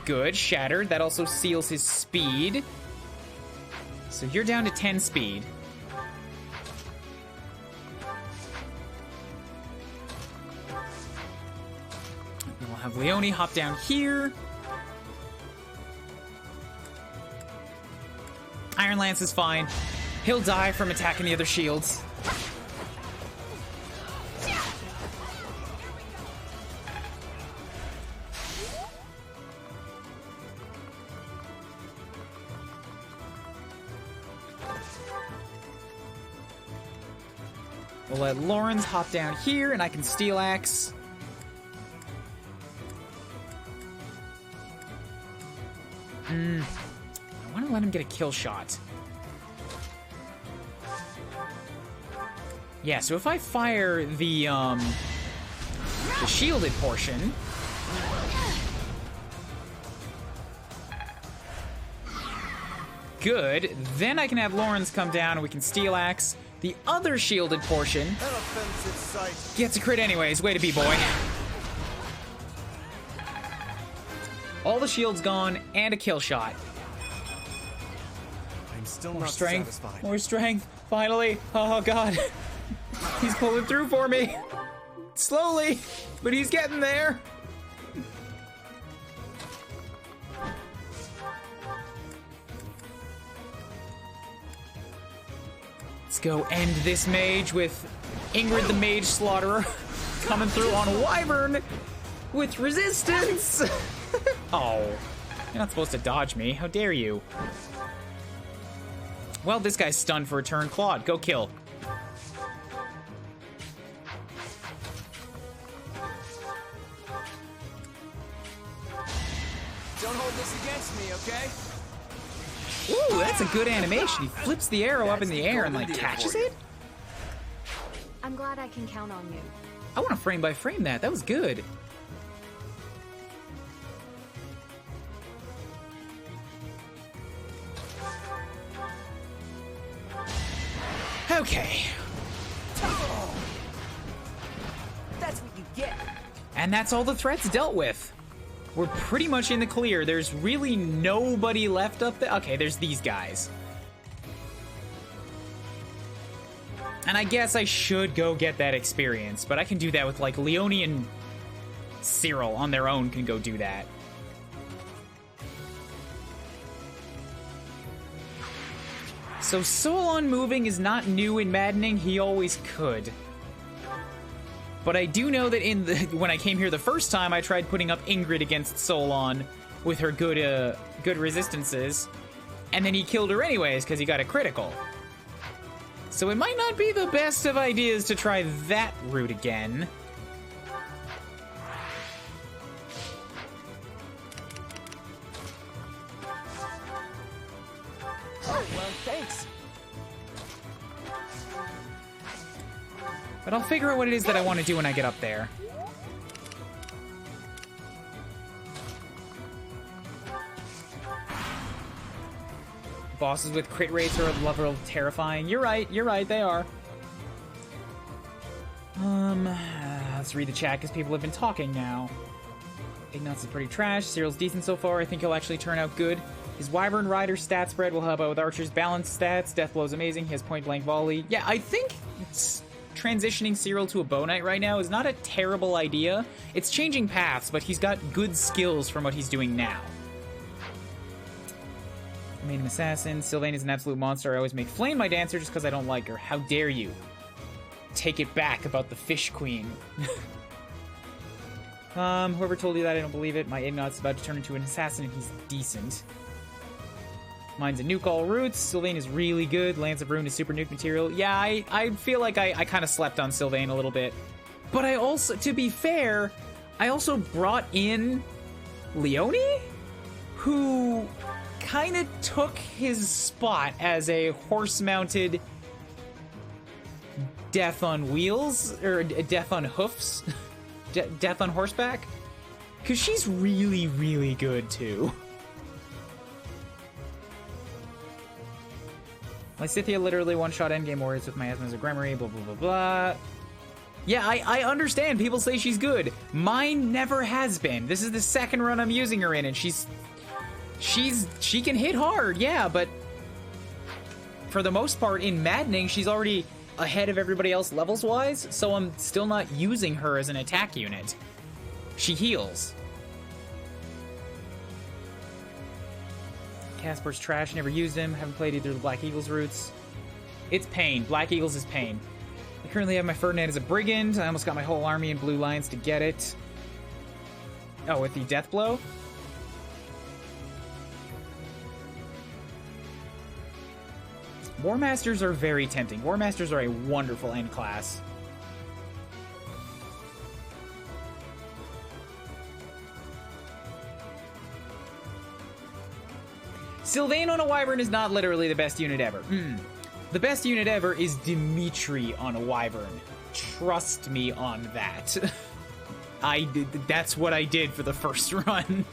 Good, shattered. That also seals his speed. So you're down to 10 speed. We'll have Leone hop down here. Iron Lance is fine. He'll die from attacking the other shields. We'll let Lawrence hop down here, and I can Steel Axe. I want to let him get a kill shot. Yeah, so if I fire the shielded portion... Good. Then I can have Lawrence come down, and we can Steel Axe. The other shielded portion gets a crit anyways. Way to be, boy. All the shields gone, and a kill shot.
I'm still
More
not
strength.
satisfied.
More strength. Finally. Oh, God. He's pulling through for me. Slowly, but he's getting there. Let's go end this mage with Ingrid the Mage Slaughterer coming through on Wyvern with resistance. Oh, you're not supposed to dodge me. How dare you? Well, this guy's stunned for a turn. Claude, go kill.
Don't hold this against me, okay?
Ooh, that's a good animation. He flips the arrow up in the air and, like, catches it?
I'm glad I can count on you.
I want to frame by frame that. That was good. Okay.
That's what you get.
And that's all the threats dealt with. We're pretty much in the clear. There's really nobody left up there. Okay, there's these guys. And I guess I should go get that experience, but I can do that with, like, Leone and Cyril on their own can go do that. So Solon moving is not new in Maddening. He always could. But I do know that when I came here the first time, I tried putting up Ingrid against Solon with her good resistances, and then he killed her anyways because he got a critical. So it might not be the best of ideas to try that route again.
Oh, well, thanks.
But I'll figure out what it is that I want to do when I get up there. Bosses with crit rates are a level terrifying. You're right, they are. Let's read the chat because people have been talking now. Ignatz is pretty trash. Cyril's decent so far. I think he'll actually turn out good. His Wyvern Rider stat spread will help out with Archer's balanced stats. Deathblow's amazing. He has point blank volley. Yeah, I think transitioning Cyril to a Bow Knight right now is not a terrible idea. It's changing paths, but he's got good skills from what he's doing now. I made him assassin. Sylvain is an absolute monster. I always make Flame my dancer just because I don't like her. How dare you? Take it back about the Fish Queen. Whoever told you that, I don't believe it. My Ignatz is about to turn into an assassin and he's decent. Mine's a nuke all roots. Sylvain is really good. Lance of Rune is super nuke material. Yeah, I feel like I kind of slept on Sylvain a little bit. But I also, to be fair, I also brought in Leone, who kind of took his spot as a horse-mounted death on wheels, or death on hoofs, death on horseback, because she's really, really good too. Lysithea literally one-shot endgame warriors with miasmas of Gremory, blah, blah, blah, blah. Yeah, I understand. People say she's good. Mine never has been. This is the second run I'm using her in, and she can hit hard, yeah, but for the most part, in Maddening, she's already ahead of everybody else levels-wise, so I'm still not using her as an attack unit. She heals. Casper's trash, never used him. Haven't played either of the Black Eagles routes. It's pain. Black Eagles is pain. I currently have my Ferdinand as a Brigand. I almost got my whole army in Blue Lions to get it. Oh, with the Death Blow? War Masters are very tempting. War Masters are a wonderful end class. Sylvain on a Wyvern is not literally the best unit ever. The best unit ever is Dimitri on a Wyvern. Trust me on that. That's what I did for the first run.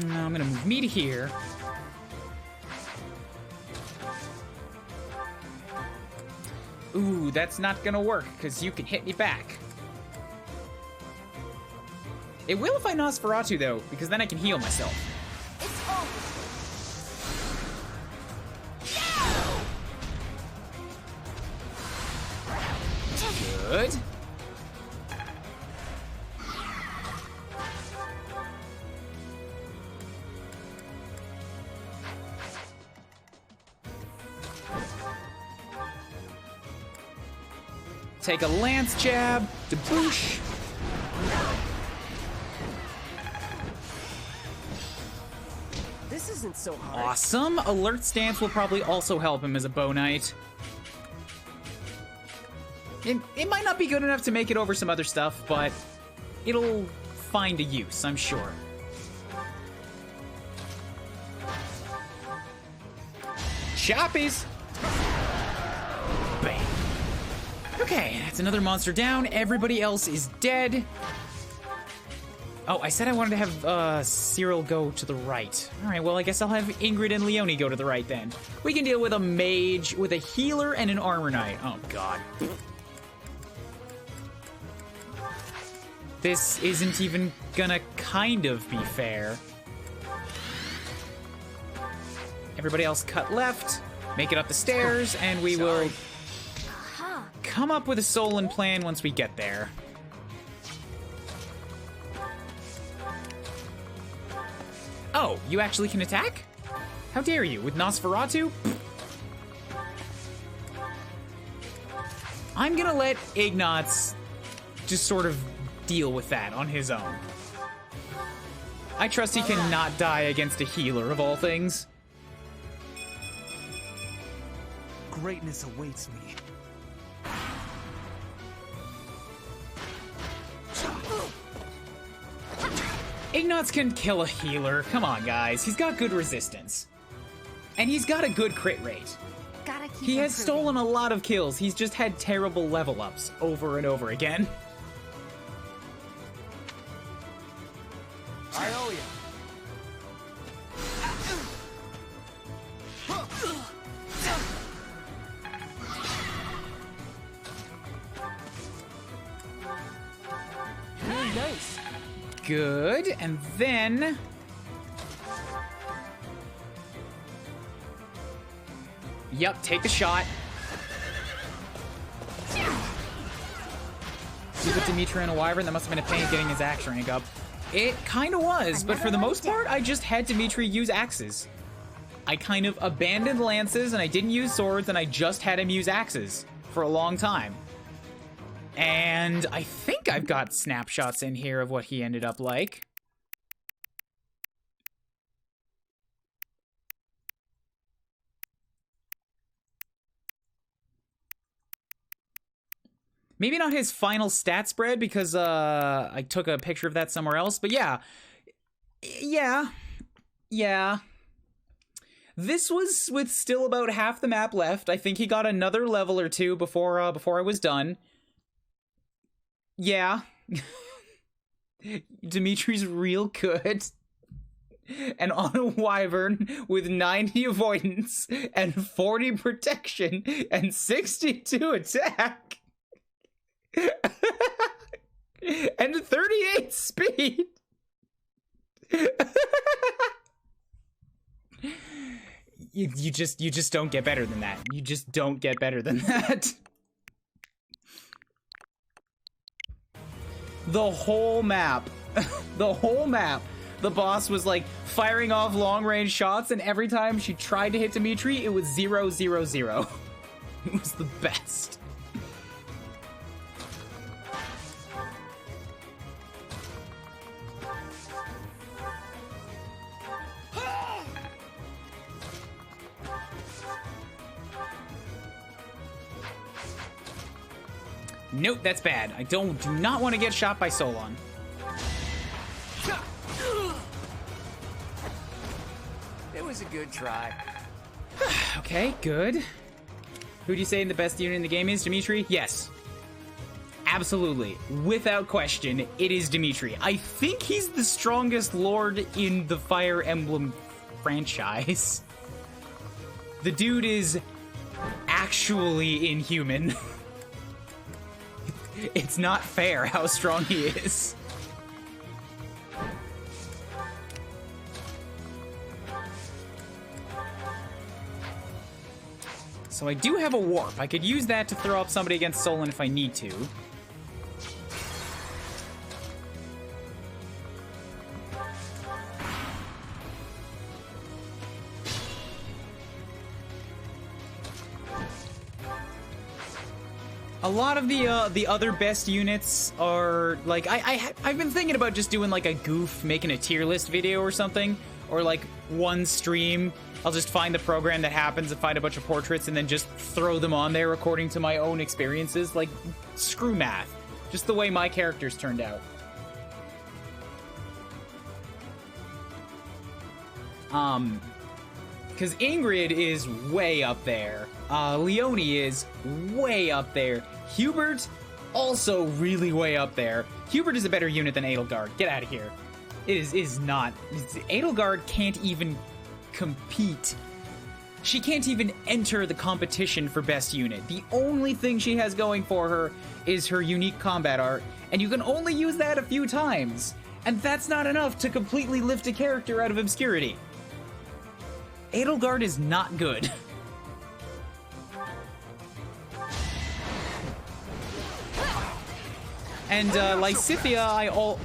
Now I'm gonna move me to here. Ooh, that's not gonna work, because you can hit me back. It will if I Nosferatu, though, because then I can heal myself. It's over. Good. Take a lance jab, debouche.
This isn't so hard.
Awesome. Alert stance will probably also help him as a bow knight. It might not be good enough to make it over some other stuff, but it'll find a use, I'm sure. Choppies! Bam. Okay, that's another monster down. Everybody else is dead. Oh, I said I wanted to have Cyril go to the right. All right, well, I guess I'll have Ingrid and Leonie go to the right then. We can deal with a mage, with a healer, and an armor knight. Oh, God. This isn't even gonna kind of be fair. Everybody else cut left, make it up the stairs, and we will come up with a Solon plan once we get there. Oh, you actually can attack? How dare you, with Nosferatu? I'm gonna let Ignatz just sort of deal with that on his own. I trust he cannot die against a healer, of all things.
Greatness awaits me.
Ignatz can kill a healer. Come on, guys. He's got good resistance. And he's got a good crit rate. He has stolen a lot of kills. He's just had terrible level ups over and over again.
I owe you. Really nice.
Good, and then... Yep, take the shot. You put Dimitri on a Wyvern, that must have been a pain getting his axe rank up. It kind of was, but for the most part, I just had Dimitri use axes. I kind of abandoned lances, and I didn't use swords, and I just had him use axes for a long time. And I think I've got snapshots in here of what he ended up like. Maybe not his final stat spread, because I took a picture of that somewhere else, but yeah. Yeah. This was with still about half the map left. I think he got another level or two before I was done. Yeah. Dimitri's real good. And on a wyvern with 90 avoidance and 40 protection and 62 attack. And 38 speed. You just don't get better than that. You just don't get better than that. The whole map. The whole map. The boss was like firing off long-range shots, and every time she tried to hit Dimitri, it was 0, 0, 0. It was the best. Nope, that's bad. I do not want to get shot by Solon.
It was a good try.
Okay, good. Who do you say the best unit in the game is? Dimitri? Yes. Absolutely. Without question, it is Dimitri. I think he's the strongest lord in the Fire Emblem franchise. The dude is actually inhuman. It's not fair how strong he is. So I do have a warp. I could use that to throw up somebody against Solon if I need to. A lot of the other best units are like I've been thinking about just doing like a goof, making a tier list video or something, or like one stream. I'll just find the program that happens and find a bunch of portraits and then just throw them on there according to my own experiences. Like, screw math. Just the way my characters turned out. Because Ingrid is way up there. Leone is way up there. Hubert, also really way up there. Hubert is a better unit than Edelgard. Get out of here. It is not. Edelgard can't even compete. She can't even enter the competition for best unit. The only thing she has going for her is her unique combat art, and you can only use that a few times. And that's not enough to completely lift a character out of obscurity. Edelgard is not good. And Lysithea,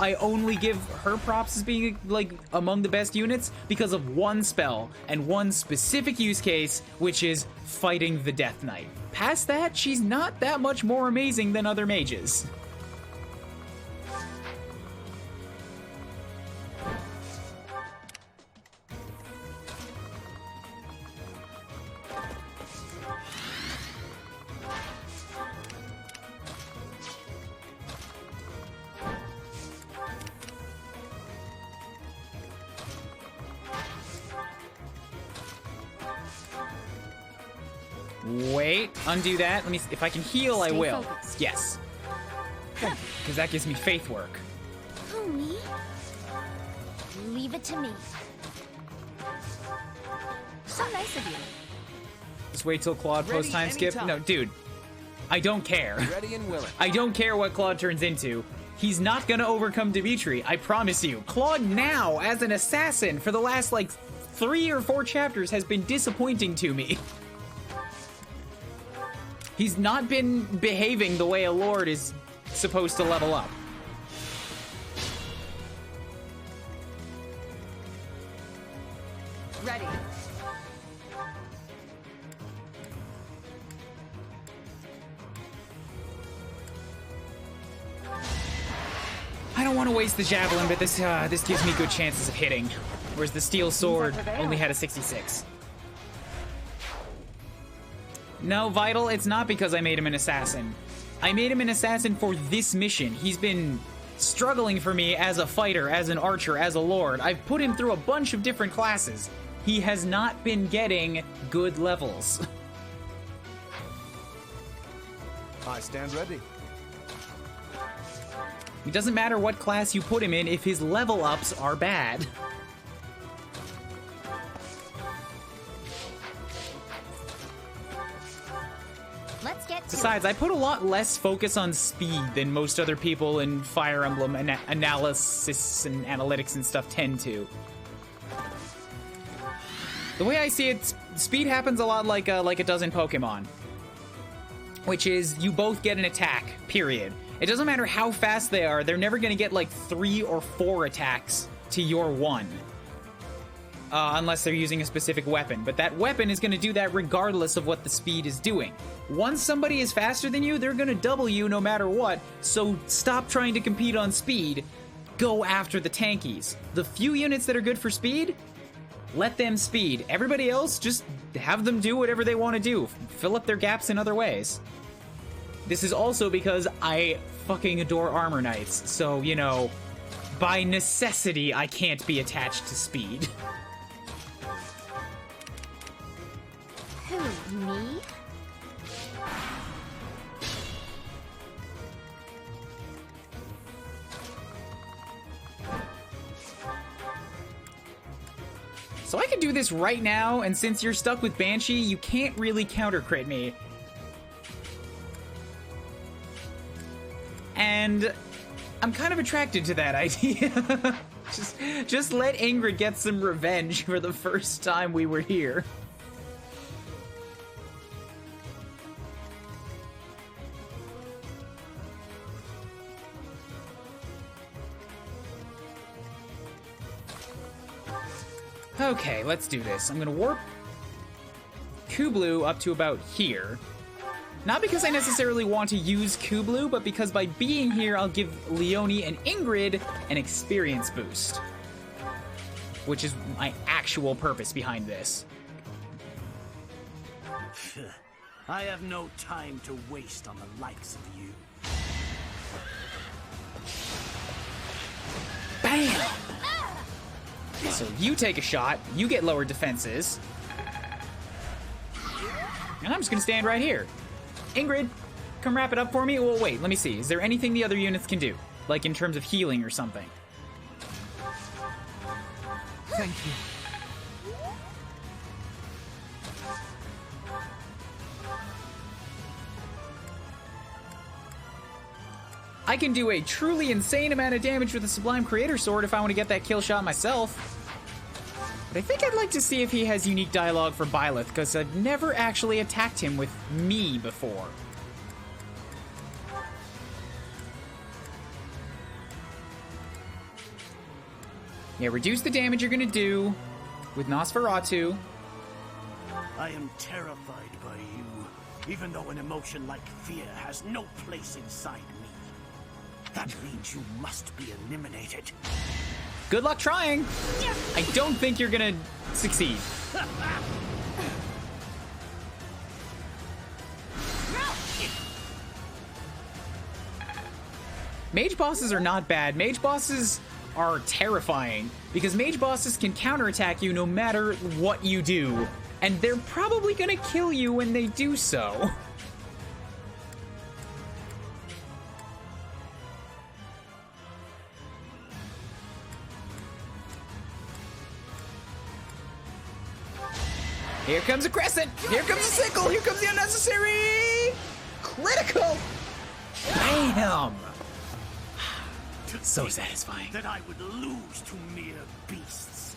I only give her props as being like among the best units because of one spell and one specific use case, which is fighting the Death Knight. Past that, she's not that much more amazing than other mages. Wait, undo that. Let me see. If I can heal, I will. Focused. Yes. Because that gives me faith work.
Who, me?
Leave it to me. So nice of you.
Just wait till Claude post time skip. No, dude. I don't care.
Ready and willing.
I don't care what Claude turns into. He's not gonna overcome Dimitri, I promise you. Claude now, as an assassin, for the last, like, 3 or 4 chapters has been disappointing to me. He's not been behaving the way a lord is supposed to level up.
Ready.
I don't want to waste the javelin, but this gives me good chances of hitting. Whereas the steel sword only had a 66. No, Vital, it's not because I made him an assassin. I made him an assassin for this mission. He's been struggling for me as a fighter, as an archer, as a lord. I've put him through a bunch of different classes. He has not been getting good levels.
I stand ready.
It doesn't matter what class you put him in if his level ups are bad.
Let's get to
Besides, I put a lot less focus on speed than most other people in Fire Emblem analysis and analytics and stuff tend to. The way I see it, speed happens a lot like it does in Pokemon. Which is, you both get an attack, period. It doesn't matter how fast they are, they're never gonna get like 3 or 4 attacks to your 1. Unless they're using a specific weapon. But that weapon is gonna do that regardless of what the speed is doing. Once somebody is faster than you, they're gonna double you no matter what, so stop trying to compete on speed. Go after the tankies. The few units that are good for speed, let them speed. Everybody else, just have them do whatever they want to do. Fill up their gaps in other ways. This is also because I fucking adore Armor Knights, so, you know, by necessity, I can't be attached to speed.
who, me?
So I could do this right now, and since you're stuck with Banshee, you can't really counter crit me. And I'm kind of attracted to that idea. just let Ingrid get some revenge for the first time we were here. Okay, let's do this. I'm gonna warp Kublu up to about here. Not because I necessarily want to use Kublu, but because by being here, I'll give Leonie and Ingrid an experience boost. Which is my actual purpose behind this.
I have no time to waste on the likes of you.
Bam! So you take a shot, you get lower defenses. And I'm just gonna stand right here. Ingrid, come wrap it up for me. Well, wait, let me see. Is there anything the other units can do? Like in terms of healing or something?
Thank you.
I can do a truly insane amount of damage with the Sublime Creator Sword if I want to get that kill shot myself. But I think I'd like to see if he has unique dialogue for Byleth, because I've never actually attacked him with me before. Yeah, reduce the damage you're gonna do with Nosferatu.
I am terrified by you, even though an emotion like fear has no place inside me. That means you must be eliminated.
Good luck trying. I don't think you're gonna succeed. Mage bosses are not bad. Mage bosses are terrifying because mage bosses can counterattack you no matter what you do, and they're probably gonna kill you when they do so. Here comes a crescent! Here comes a sickle! Here comes the unnecessary critical! Bam! So satisfying.
That I would lose to mere beasts.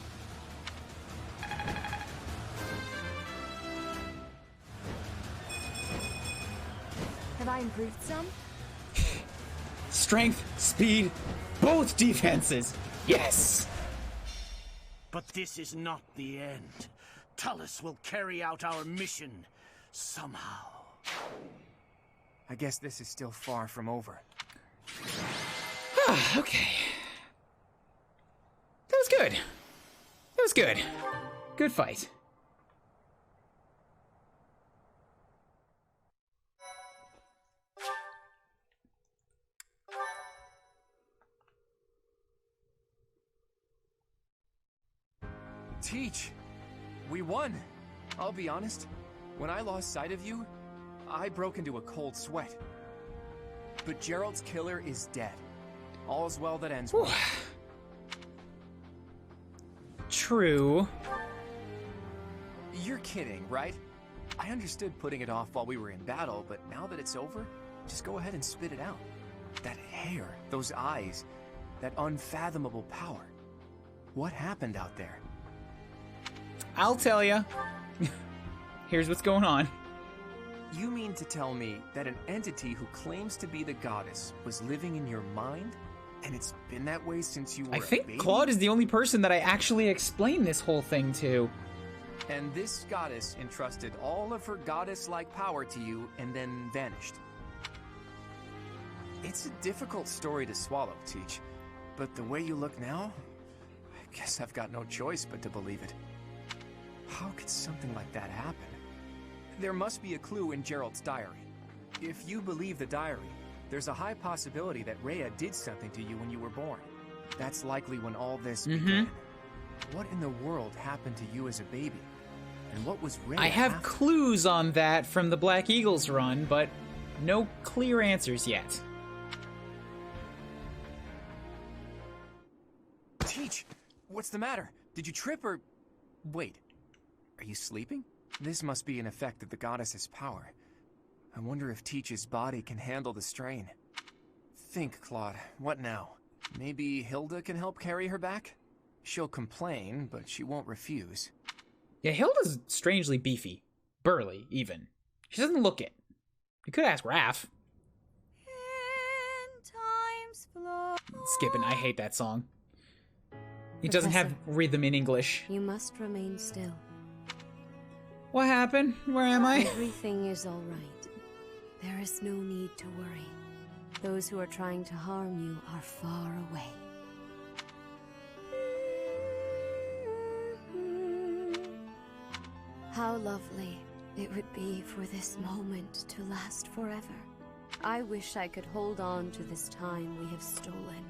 Have I improved some?
Strength, speed, both defenses. Yes!
But this is not the end. Tullus will carry out our mission somehow.
I guess this is still far from over.
Okay. That was good. That was good. Good fight.
Teach, we won. I'll be honest, when I lost sight of you, I broke into a cold sweat. But Gerald's killer is dead. All's well that ends well.
True.
You're kidding, right? I understood putting it off while we were in battle, but now that it's over, just go ahead and spit it out. That hair, those eyes, that unfathomable power. What happened out there?
I'll tell ya. Here's what's going on.
You mean to tell me that an entity who claims to be the goddess was living in your mind? And it's been that way since you were
I
a
think
baby?
Claude is the only person that I actually explained this whole thing to.
And this goddess entrusted all of her goddess-like power to you and then vanished. It's a difficult story to swallow, Teach. But the way you look now, I guess I've got no choice but to believe it. How could something like that happen? There must be a clue in Gerald's diary. If you believe the diary, there's a high possibility that Rhea did something to you when you were born. That's likely when all this began. What in the world happened to you as a baby? And what was Rhea
I have
after?
clues on that from the Black Eagles run, but no clear answers yet.
Teach, what's the matter? Did you trip or... Wait, are you sleeping? This must be an effect of the goddess's power. I wonder if Teach's body can handle the strain. Think, Claude, what now? Maybe Hilda can help carry her back? She'll complain, but she won't refuse.
Yeah, Hilda's strangely beefy. Burly, even. She doesn't look it. You could ask Raph. Skipping, I hate that song. It doesn't have rhythm in English.
You must remain still.
What happened? Where am I?
Everything is all right. There is no need to worry. Those who are trying to harm you are far away. How lovely it would be for this moment to last forever. I wish I could hold on to this time we have stolen.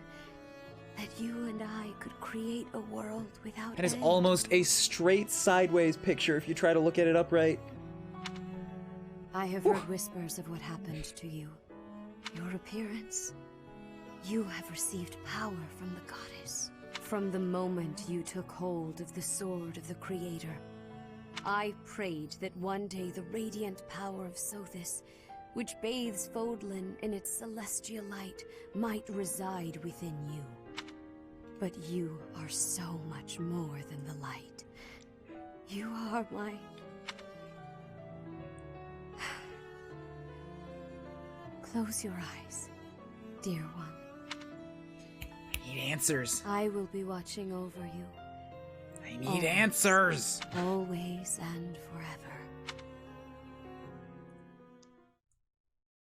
That you and I could create a world without
That is
end.
almost a straight sideways picture if you try to look at it upright.
I have heard whispers of what happened to you. Your appearance. You have received power from the goddess. From the moment you took hold of the sword of the Creator. I prayed that one day the radiant power of Sothis, which bathes Fodlan in its celestial light, might reside within you. But you are so much more than the light. You are my... Close your eyes, dear one.
I need answers.
I will be watching over you.
I need answers.
Always and forever.